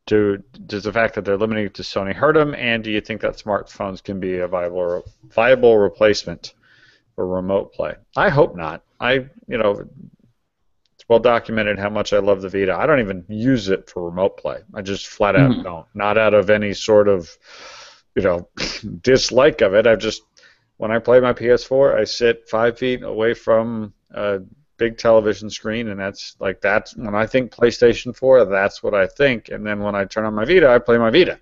the fact that they're limiting it to Sony hurt them, and do you think that smartphones can be a viable replacement for remote play? I hope not. It's well documented how much I love the Vita. I don't even use it for remote play. I just flat out don't. Not out of any sort of, dislike of it. When I play my PS4, I sit 5 feet away from a big television screen, and that's when I think PlayStation 4, that's what I think. And then when I turn on my Vita, I play my Vita.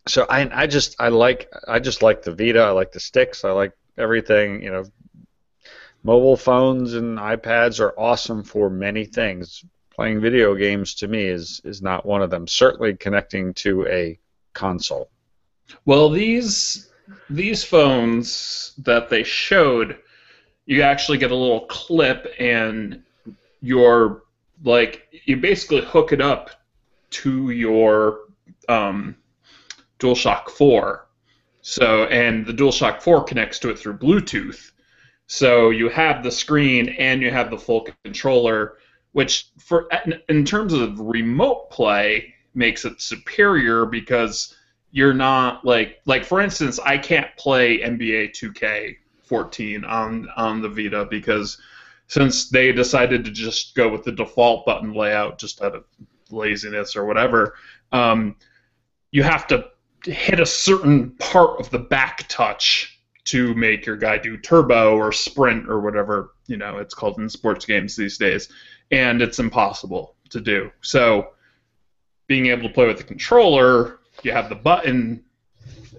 So I just like the Vita. I like the sticks. I like everything. Mobile phones and iPads are awesome for many things. Playing video games to me is not one of them. Certainly connecting to a console. Well, these phones that they showed, you actually get a little clip, and you basically hook it up to your DualShock 4. So, and the DualShock 4 connects to it through Bluetooth. So you have the screen and you have the full controller, which in terms of remote play makes it superior, because you're not like for instance, I can't play NBA 2K14 on the Vita, because since they decided to just go with the default button layout just out of laziness or whatever, you have to hit a certain part of the back touch to make your guy do turbo or sprint or whatever it's called in sports games these days, and it's impossible to do. So being able to play with the controller, you have the button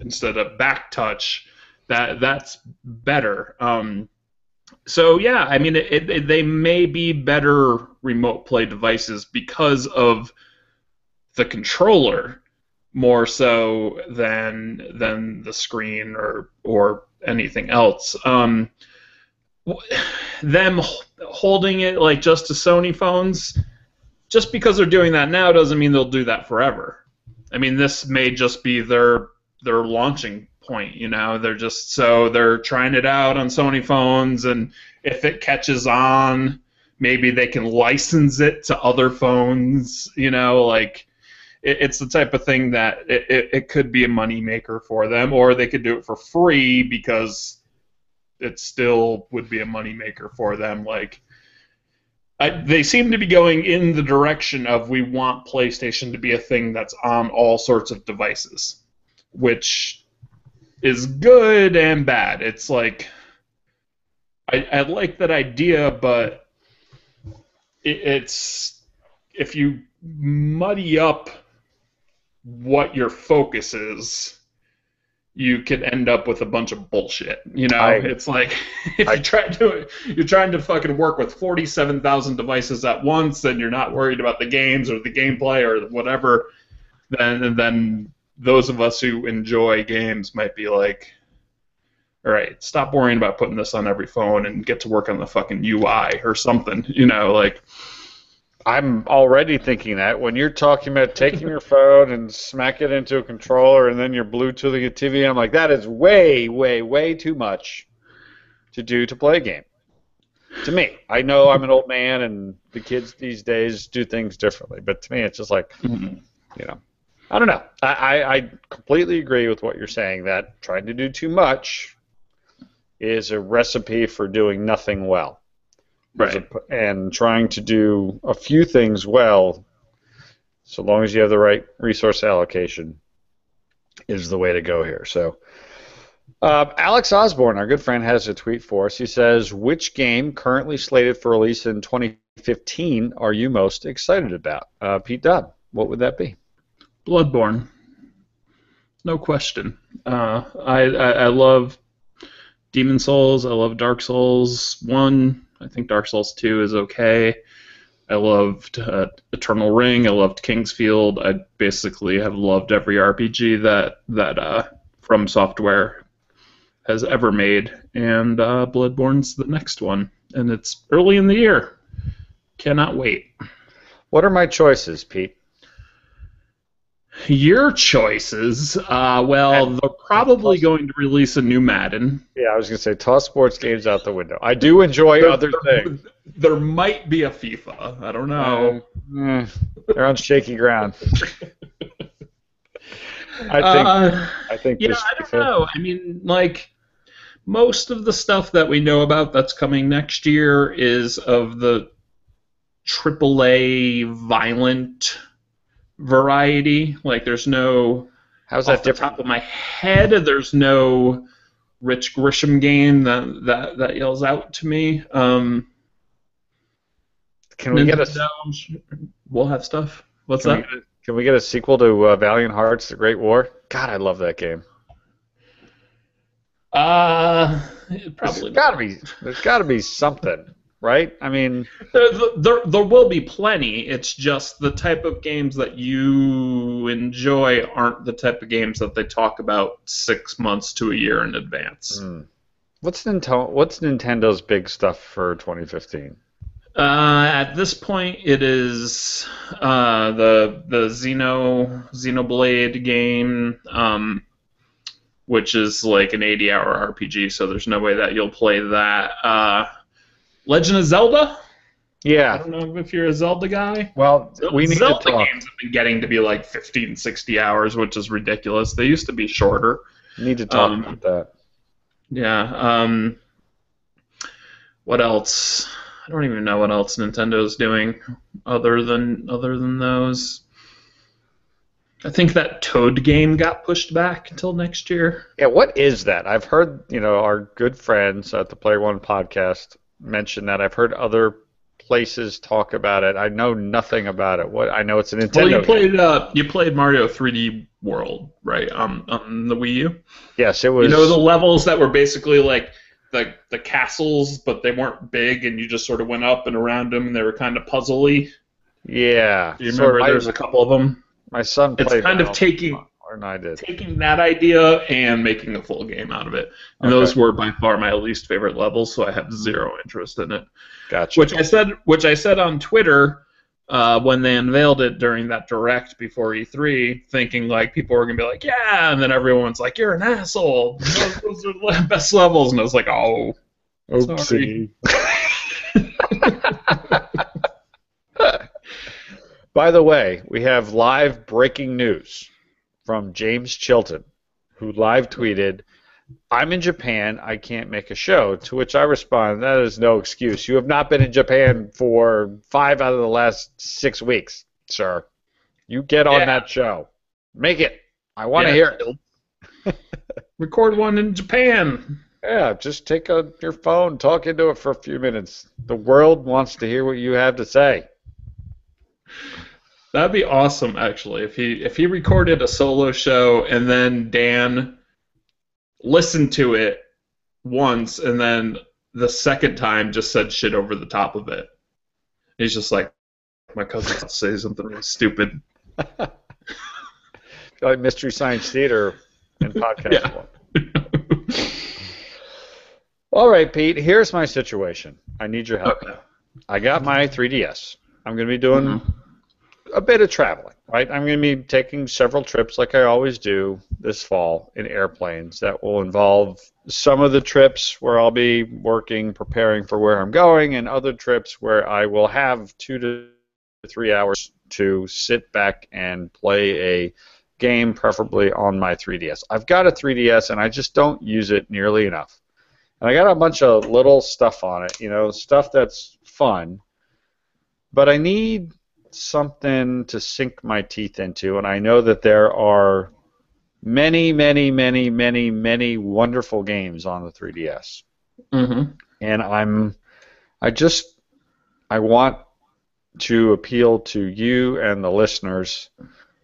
instead of back touch, that's better. So yeah, I mean, they may be better remote play devices because of the controller, more so than the screen or anything else. Them holding it just to Sony phones, just because they're doing that now doesn't mean they'll do that forever. I mean, this may just be their launching point. They're trying it out on Sony phones, and if it catches on, maybe they can license it to other phones. It's the type of thing that it could be a money maker for them, or they could do it for free because it still would be a money maker for them. They seem to be going in the direction of, we want PlayStation to be a thing that's on all sorts of devices, which is good and bad. It's like, I like that idea, but it's, if you muddy up what your focus is, you could end up with a bunch of bullshit. It's like, if you're trying to fucking work with 47,000 devices at once, and you're not worried about the games or the gameplay or whatever, then those of us who enjoy games might be like, all right, stop worrying about putting this on every phone and get to work on the fucking UI or something. I'm already thinking that when you're talking about taking your phone and smack it into a controller and then you're Bluetoothing a TV, I'm like, that is way, way, way too much to do to play a game. To me, I know I'm an old man and the kids these days do things differently, but to me, it's just like, I don't know. I completely agree with what you're saying, that trying to do too much is a recipe for doing nothing well. Right. And trying to do a few things well, so long as you have the right resource allocation, is the way to go here. So, Alex Osborne, our good friend, has a tweet for us. He says, "Which game currently slated for release in 2015 are you most excited about?" Pete Dodd, what would that be? Bloodborne, no question. I love Demon Souls. I love Dark Souls 1. I think Dark Souls 2 is okay. I loved Eternal Ring. I loved Kingsfield. I basically have loved every RPG that From Software has ever made, and Bloodborne's the next one, and it's early in the year. Cannot wait. What are my choices, Pete? Your choices. Well, Madden. they're probably going to release a new Madden. Yeah, I was going to say, toss sports games out the window. I do enjoy There, other things. there might be a FIFA. I don't know. They're on shaky ground. I think Yeah, this I don't know. I mean, like, most of the stuff that we know about that's coming next year is of the AAA violent variety. Like, there's no, how's off that the different? top of my head, there's no Rich Grisham game that yells out to me. Can we get Nintendo will have stuff. What's can we that? get a, can we get a sequel to Valiant Hearts: The Great War? God, I love that game. Probably There's got to be something, right? I mean, there will be plenty. It's just the type of games that you enjoy aren't the type of games that they talk about 6 months to a year in advance. what's Nintendo's big stuff for 2015? At this point, it is the Xenoblade game, which is like an 80-hour RPG. So there's no way that you'll play that. Legend of Zelda. I Yeah. don't know if you're a Zelda guy. Well, we need Zelda to talk. games have been getting to be like 15, 60 hours, which is ridiculous. They used to be shorter. Need to talk about that. Yeah. What else? I don't even know what else Nintendo's doing other than those. I think that Toad game got pushed back until next year. Yeah, what is that? I've heard, our good friends at the Player One podcast mention that. I've heard other places talk about it. I know nothing about it. I know it's a Nintendo Well, you played Mario 3D World, right? On the Wii U. Yes, it was. You know the levels that were basically like the castles, but they weren't big, and you just sort of went up and around them, and they were kind of puzzly. Yeah. Do you remember there's a couple of them? My son played. It's kind of taking that idea and making a full game out of it. And those were by far my least favorite levels, so I have zero interest in it. Gotcha. Which I said on Twitter when they unveiled it during that direct before E3, thinking like people were gonna be like, yeah, and then everyone's like, you're an asshole. Those are the best levels, and I was like, oh, sorry. By the way, we have live breaking news from James Chilton, who live tweeted, "I'm in Japan, I can't make a show," to which I respond, that is no excuse. You have not been in Japan for 5 out of the last 6 weeks, sir. You get on that show. Make it. I want to hear it. Record one in Japan. Yeah, just take your phone, talk into it for a few minutes. The world wants to hear what you have to say. That'd be awesome, actually, if he recorded a solo show and then Dan listened to it once and then the second time just said shit over the top of it. He's just like, my cousin will say something really stupid. Like Mystery Science Theater and podcast one. All right, Pete, here's my situation. I need your help. Okay. I got my 3DS. I'm going to be doing a bit of traveling, right? I'm going to be taking several trips like I always do this fall in airplanes that will involve some of the trips where I'll be working, preparing for where I'm going, and other trips where I will have 2 to 3 hours to sit back and play a game, preferably on my 3DS. I've got a 3DS, and I just don't use it nearly enough. And I got a bunch of little stuff on it, stuff that's fun, but I need something to sink my teeth into, and I know that there are many, many, many, many, many wonderful games on the 3DS. Mm-hmm. And I want to appeal to you and the listeners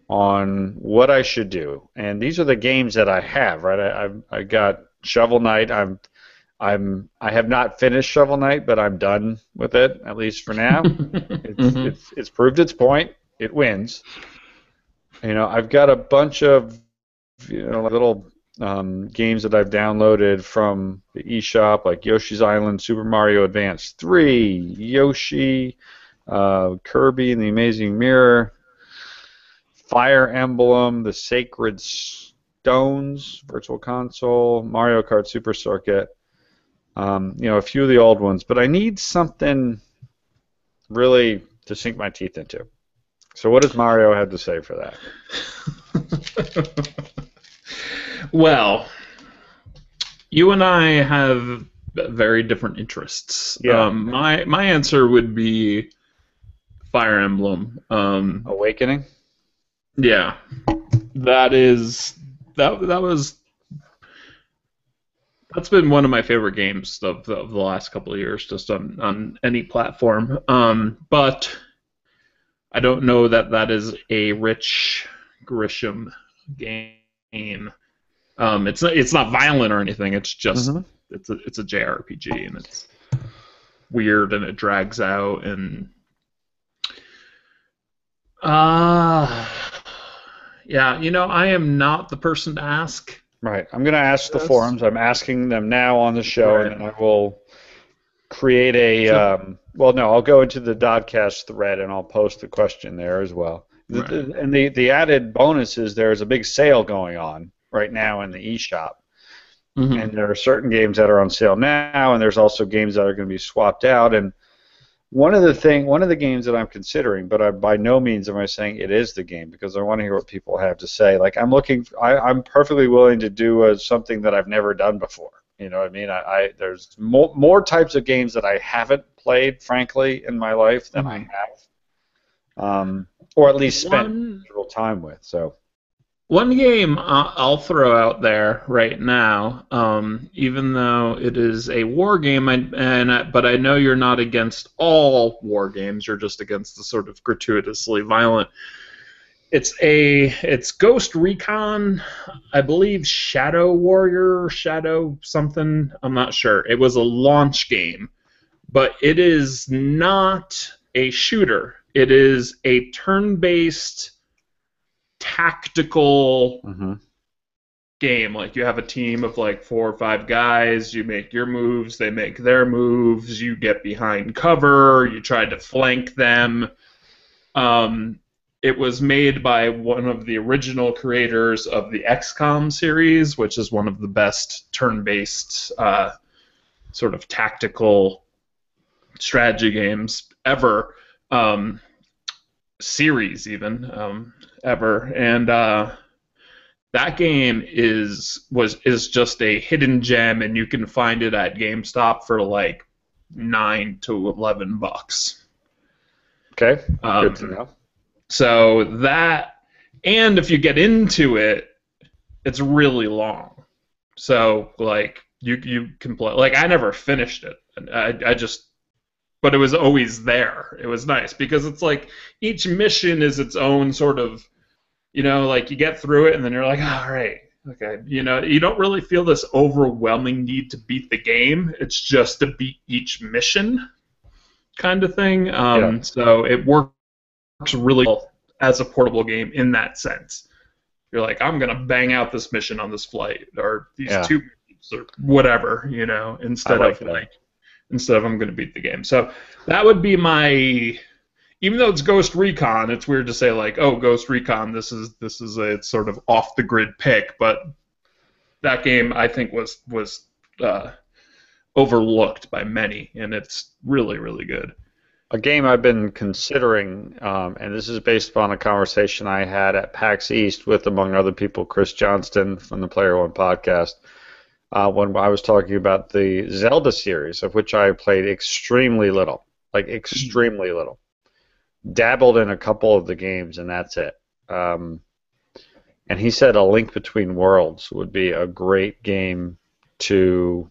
on what I should do. And these are the games that I have, right? I got Shovel Knight. I have not finished Shovel Knight, but I'm done with it, at least for now. Mm-hmm. It's proved its point. It wins. I've got a bunch of little games that I've downloaded from the eShop, like Yoshi's Island, Super Mario Advance 3, Yoshi, Kirby and the Amazing Mirror, Fire Emblem, The Sacred Stones, Virtual Console, Mario Kart Super Circuit, a few of the old ones, but I need something really to sink my teeth into. So what does Mario have to say for that? Well, you and I have very different interests. Yeah. My answer would be Fire Emblem. Awakening? Yeah. That's been one of my favorite games of the last couple of years, just on any platform. But I don't know that is a Rich Grisham game. It's not violent or anything. It's just it's a JRPG, and it's weird, and it drags out, and yeah, I am not the person to ask. Right. I'm going to ask the forums. I'm asking them now on the show, Right. and then I will create I'll go into the Doddcast thread, and I'll post the question there as well. Right. And the added bonus is there's a big sale going on right now in the eShop. Mm-hmm. And there are certain games that are on sale now, and there's also games that are going to be swapped out. And one of the games that I'm considering, but by no means am I saying it is the game, because I want to hear what people have to say. Like I'm perfectly willing to do something that I've never done before. You know what I mean? There's more types of games that I haven't played, frankly, in my life than I have, or at least spent little time with. So. One game I'll throw out there right now, even though it is a war game, but I know you're not against all war games. You're just against the sort of gratuitously violent. It's Ghost Recon, I believe, Shadow Warrior, Shadow something. I'm not sure. It was a launch game, but it is not a shooter. It is a turn-based tactical game. Like, you have a team of like 4 or 5 guys, you make your moves, they make their moves, you get behind cover, you try to flank them. It was made by one of the original creators of the XCOM series, which is one of the best turn-based sort of tactical strategy games ever. Series even ever, and that game is just a hidden gem, and you can find it at GameStop for like $9 to $11. Okay, good to know. So that, and if you get into it, it's really long. So like you can play. Like, I never finished it. I just. But it was always there. It was nice because it's like each mission is its own sort of, like you get through it and then you're like, all right, okay. You don't really feel this overwhelming need to beat the game. It's just to beat each mission kind of thing. So it works really well as a portable game in that sense. You're like, I'm going to bang out this mission on this flight or these 2 missions or whatever, instead of I'm going to beat the game. So that would be my. Even though it's Ghost Recon, it's weird to say like, oh, Ghost Recon. This is a sort of off the grid pick, but that game I think was overlooked by many, and it's really, really good. A game I've been considering, and this is based upon a conversation I had at PAX East with, among other people, Chris Johnston from the Player One podcast, when I was talking about the Zelda series, of which I played extremely little, like extremely little. Dabbled in a couple of the games, and that's it. And he said A Link Between Worlds would be a great game to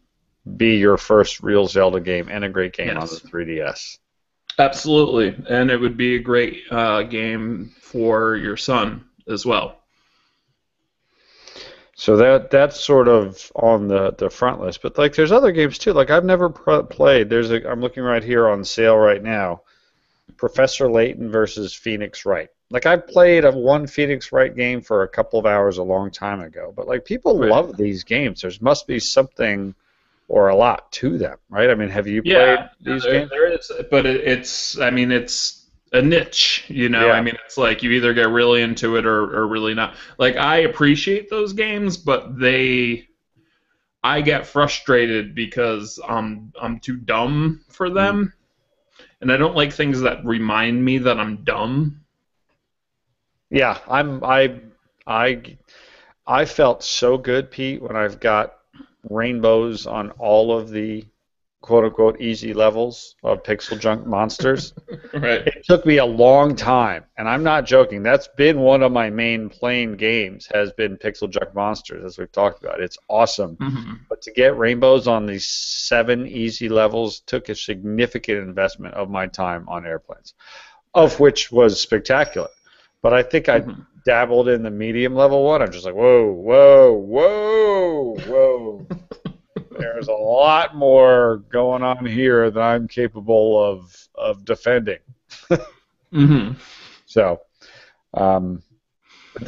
be your first real Zelda game and a great game on the Yes. 3DS. Absolutely, and it would be a great game for your son as well. So that's sort of on the front list. But like, there's other games too. Like I've never played. I'm looking right here on sale right now. Professor Layton versus Phoenix Wright. Like I played one Phoenix Wright game for a couple of hours a long time ago. But like people Right. love these games. There must be something or a lot to them, right? I mean, have you played Yeah, these games? there is, but it's, I mean, it's a niche, you know. I Yeah. mean, it's like you either get really into it or really not. Like I appreciate those games, but I get frustrated because I'm too dumb for Mm. them, and I don't like things that remind me that I'm dumb. Yeah, I I felt so good, Pete, when I've got rainbows on all of the quote unquote easy levels of Pixel Junk Monsters. Right. It took me a long time, and I'm not joking. That's been one of my main playing games, has been Pixel Junk Monsters, as we've talked about. It's awesome. Hmm. But to get rainbows on these 7 easy levels took a significant investment of my time on airplanes, of which was spectacular. But I think I Hmm. dabbled in the medium level one. I'm just like, whoa, whoa, whoa, whoa. There's a lot more going on here than I'm capable of defending. Hmm. So, um,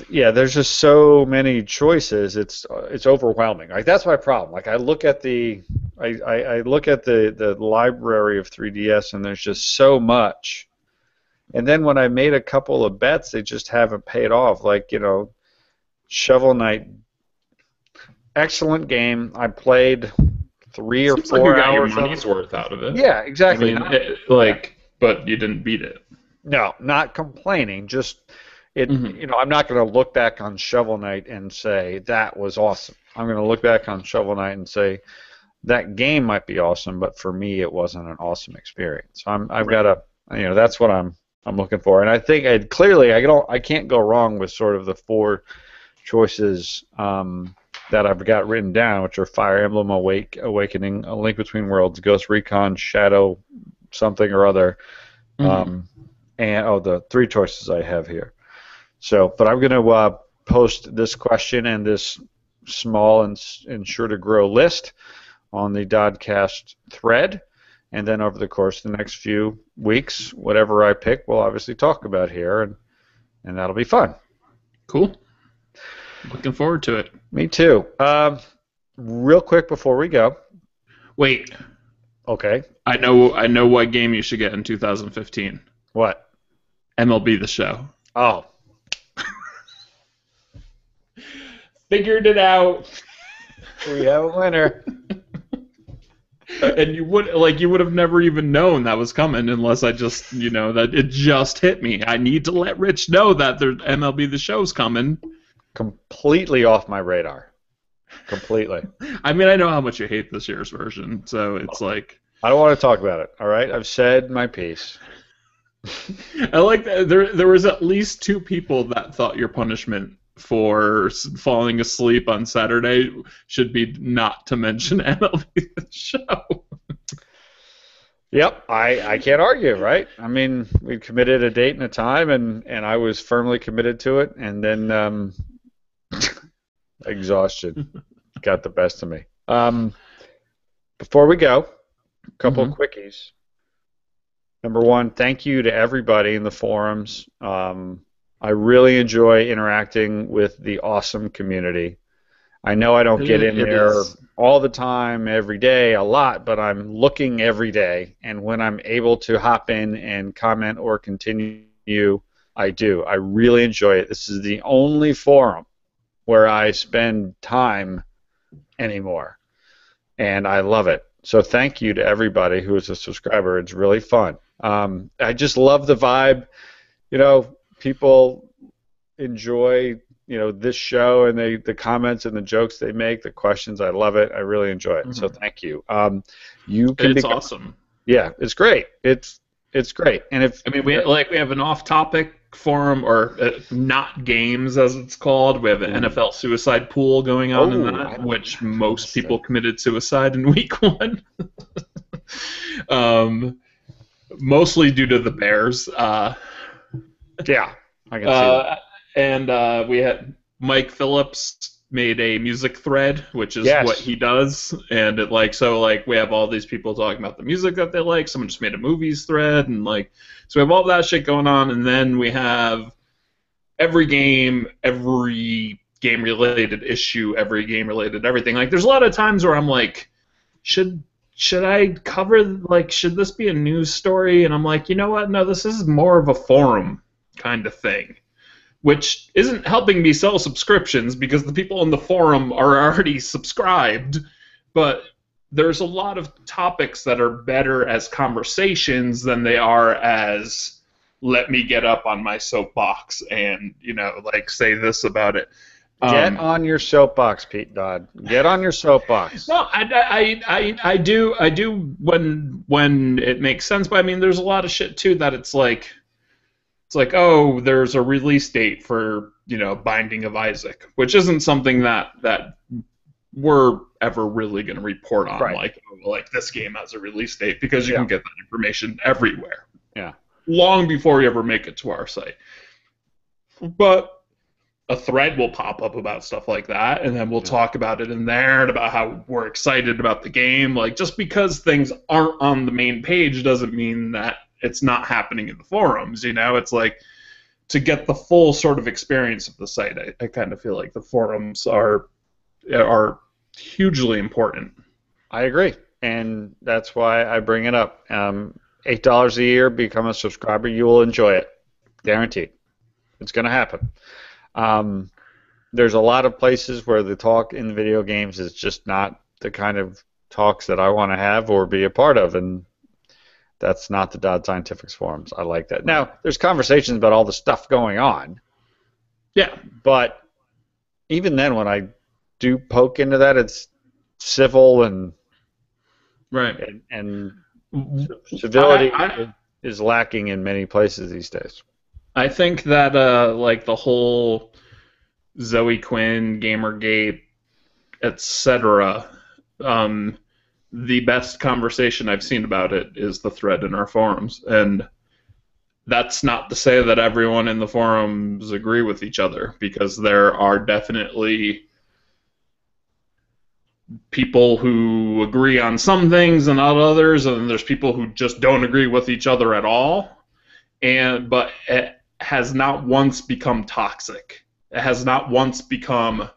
yeah, there's just so many choices. It's overwhelming. Like that's my problem. Like I look at I look at the library of 3DS, and there's just so much. And then when I made a couple of bets, they just haven't paid off. Like, Shovel Knight, excellent game. I played three or Seems like you four got your hours of money's it. worth out of it. Yeah, I exactly. mean, but you didn't beat it. No, not complaining. Just it. Hmm. I'm not going to look back on Shovel Knight and say that was awesome. I'm going to look back on Shovel Knight and say that game might be awesome, but for me, it wasn't an awesome experience. So I've got Right. to, that's what I'm looking for. And I think I can't go wrong with sort of the four choices that I've got written down, which are Fire Emblem Awakening, A Link Between Worlds, Ghost Recon, Shadow, something or other. Hmm. And the three choices I have here. So, but I'm going to post this question and this small and sure to grow list on the Doddcast thread, and then over the course of the next few weeks, whatever I pick, we'll obviously talk about here, and that'll be fun. Cool. Looking forward to it. Me too. Real quick before we go. Wait, Okay. I know what game you should get in 2015. What? MLB The Show. Oh, Figured it out. we have a winner. And you would have never even known that was coming unless I just, that it just hit me. I need to let Rich know that there's MLB The Show's coming. Completely off my radar. Completely. I mean, I know how much you hate this year's version, so it's like I don't want to talk about it. All right, I've said my piece. I like that there was at least two people that thought your punishment for falling asleep on Saturday should be not to mention MLB The Show. Yep, I can't argue, right? I mean, we committed a date and a time, and I was firmly committed to it, and then exhaustion got the best of me. Before we go, a couple of quickies. Number one, thank you to everybody in the forums. I really enjoy interacting with the awesome community. I know I don't get in It there is. all the time, every day, a lot, but I'm looking every day. And when I'm able to hop in and comment or continue, I do. I really enjoy it. This is the only forum where I spend time anymore, and I love it. So thank you to everybody who is a subscriber. It's really fun. I just love the vibe. People enjoy this show, and the comments and the jokes they make, the questions. I love it. I really enjoy it. So Mhm. thank you. You can It's become. awesome. Yeah, it's great. It's great. And if I mean, we have an off-topic forum, or not games as it's called. We have an Ooh. NFL suicide pool going on in Oh, I that, which most missed people it. committed suicide in week one. um, Mostly due to the Bears. Yeah, I can see that. Uh, and we had Mike Phillips made a music thread, which is what Yes. he does, and we have all these people talking about the music that they like. Someone just made a movies thread, and so we have all that shit going on, and then we have every game related issue, every game related everything. Like there's a lot of times where I'm like, should I cover, should this be a news story? And I'm like, you know what? No, this is more of a forum kind of thing, which isn't helping me sell subscriptions because the people in the forum are already subscribed. But there's a lot of topics that are better as conversations than they are as let me get up on my soapbox and say this about it. Get on your soapbox, Pete Dodd. Get on your soapbox. No, I do when it makes sense. But I mean, there's a lot of shit too that it's like, oh, therethere's a release date for Binding of Isaac, which isn't something that we're ever really going to report on. Right. Like this game has a release date, because you Yeah. can get that information everywhere. Yeah. Long before you ever make it to our site. But a thread will pop up about stuff like that, and then we'll talk about it in there and about how we're excited about the game. Like, just because things aren't on the main page doesn't mean that it's not happening in the forums. It's like, to get the full sort of experience of the site, I kind of feel like the forums are hugely important. I agree, and that's why I bring it up. $8 a year, become a subscriber. You will enjoy it, guaranteed. It's going to happen. There's a lot of places where the talk in video games is just not the kind of talks that I want to have or be a part of, and that's not the Dodd Scientifics forums. I like that. Now, there's conversations about all the stuff going on. Yeah. But even then, when I do poke into that, it's civil and right. And civility I is lacking in many places these days. I think that the whole Zoe Quinn, Gamergate, etc. The best conversation I've seen about it is the thread in our forums, and that's not to say that everyone in the forums agree with each other, because there are definitely people who agree on some things and not others, and there's people who just don't agree with each other at all. But it has not once become toxic. It has not once become,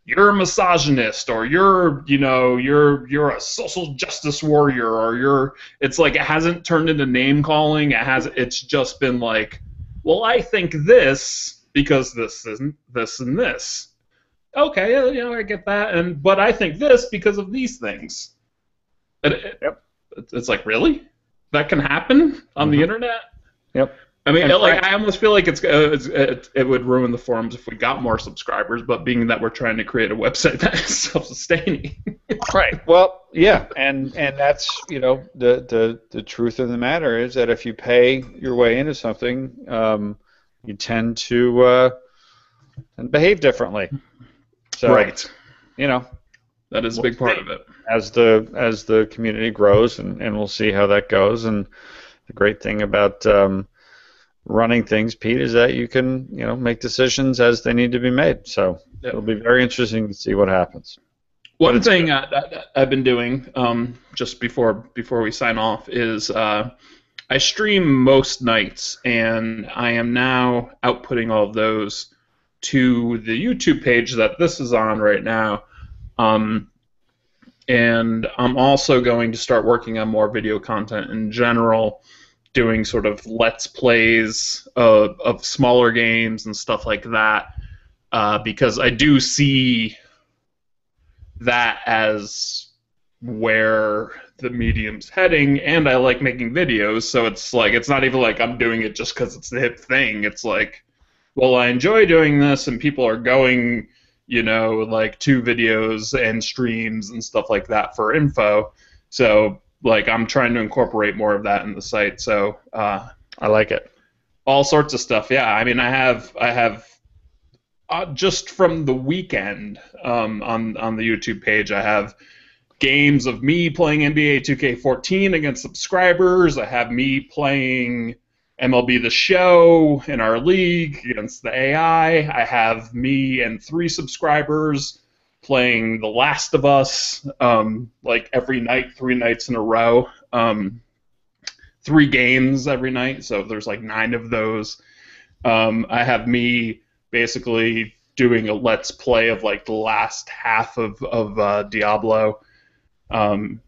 you're a misogynist, or you're a social justice warrior, or it's like, it hasn't turned into name calling. It's just been like, well, I think this because this isn't this and this. Okay, I get that, but I think this because of these things. Yep. It's like, really? That can happen on the internet? Yep. I mean, I almost feel like it would ruin the forums if we got more subscribers, but being that we're trying to create a website that is self-sustaining. Right. Well, yeah, and that's the truth of the matter is that if you pay your way into something, you tend to behave differently. So, right. That is a big part see of it. As the community grows, and we'll see how that goes. And the great thing about running things, Pete, is that you can make decisions as they need to be made. So it'll be very interesting to see what happens. One thing I've been doing just before we sign off is I stream most nights, and I am now outputting all of those to the YouTube page that this is on right now. And I'm also going to start working on more video content in general, doing sort of let's plays of smaller games and stuff like that, because I do see that as where the medium's heading, and I like making videos, so it's like it's not even like I'm doing it just because it's the hip thing. It's like, well, I enjoy doing this, and people are going, like to videos and streams and stuff like that for info. So like I'm trying to incorporate more of that in the site. So I like it. all sorts of stuff. Yeah, I mean, I have just from the weekend on the YouTube page, I have games of me playing NBA 2K14 against subscribers. I have me playing MLB The Show in our league against the AI. I have me and 3 subscribers playing The Last of Us like every night, 3 nights in a row. 3 games every night, so there's like 9 of those. I have me basically doing a let's play of like the last half of Diablo. And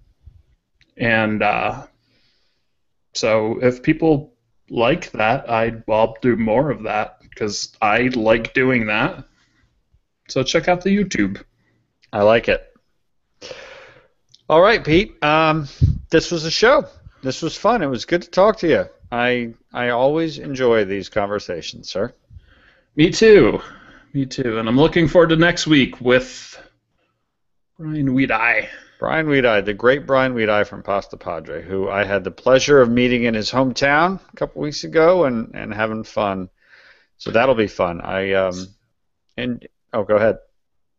so if people like that, I'll do more of that because I like doing that. So check out the YouTube. I like it. All right, Pete. This was a show. This was fun. It was good to talk to you. I always enjoy these conversations, sir. Me too. Me too. And I'm looking forward to next week with Brian Weedeye. Brian Weedeye, the great Brian Weedeye from Pasta Padre, who I had the pleasure of meeting in his hometown a couple weeks ago and having fun. So that'll be fun. Go ahead.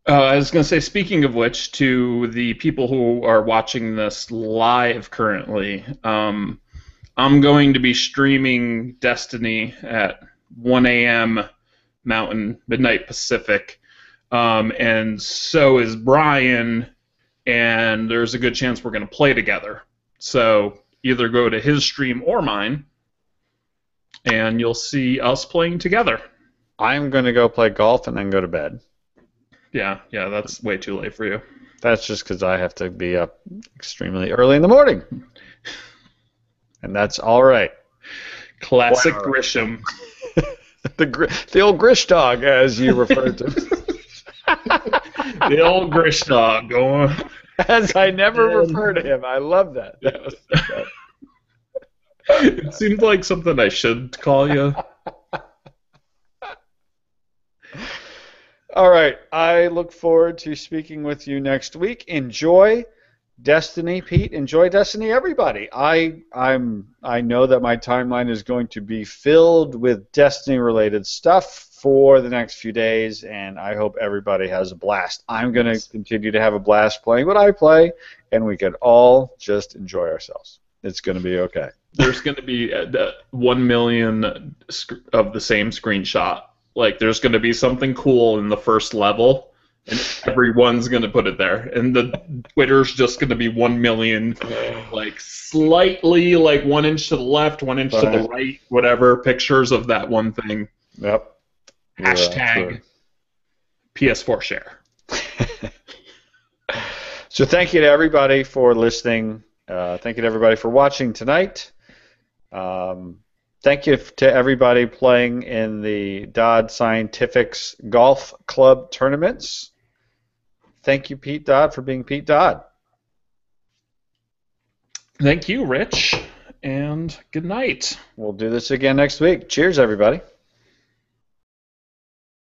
I was going to say, speaking of which, to the people who are watching this live currently, I'm going to be streaming Destiny at 1 a.m. Mountain, midnight Pacific, and so is Brian, and there's a good chance we're going to play together. So either go to his stream or mine, and you'll see us playing together. I'm going to go play golf and then go to bed. Yeah, that's way too late for you. That's just because I have to be up extremely early in the morning. And that's all right. Classic Grisham. The old Grish dog, as you referred to. The old Grish dog going. As I never refer to him. I love that. It seems like something I should call you. All right. I look forward to speaking with you next week. Enjoy Destiny, Pete. Enjoy Destiny, everybody. I know that my timeline is going to be filled with Destiny-related stuff for the next few days, and I hope everybody has a blast. I'm going to continue to have a blast playing what I play, and we can all just enjoy ourselves. It's going to be okay. There's going to be 1 million of the same screenshot. Like, there's going to be something cool in the first level, and everyone's going to put it there. And the Twitter's just going to be 1 million, like, slightly, like, 1 inch to the left, 1 inch to the right, whatever, pictures of that one thing. Yep. Hashtag PS4 share. So thank you to everybody for listening. Thank you to everybody for watching tonight. Thank you to everybody playing in the Dodd Scientifics Golf Club tournaments. Thank you, Pete Dodd, for being Pete Dodd. Thank you, Rich, and good night. We'll do this again next week. Cheers, everybody.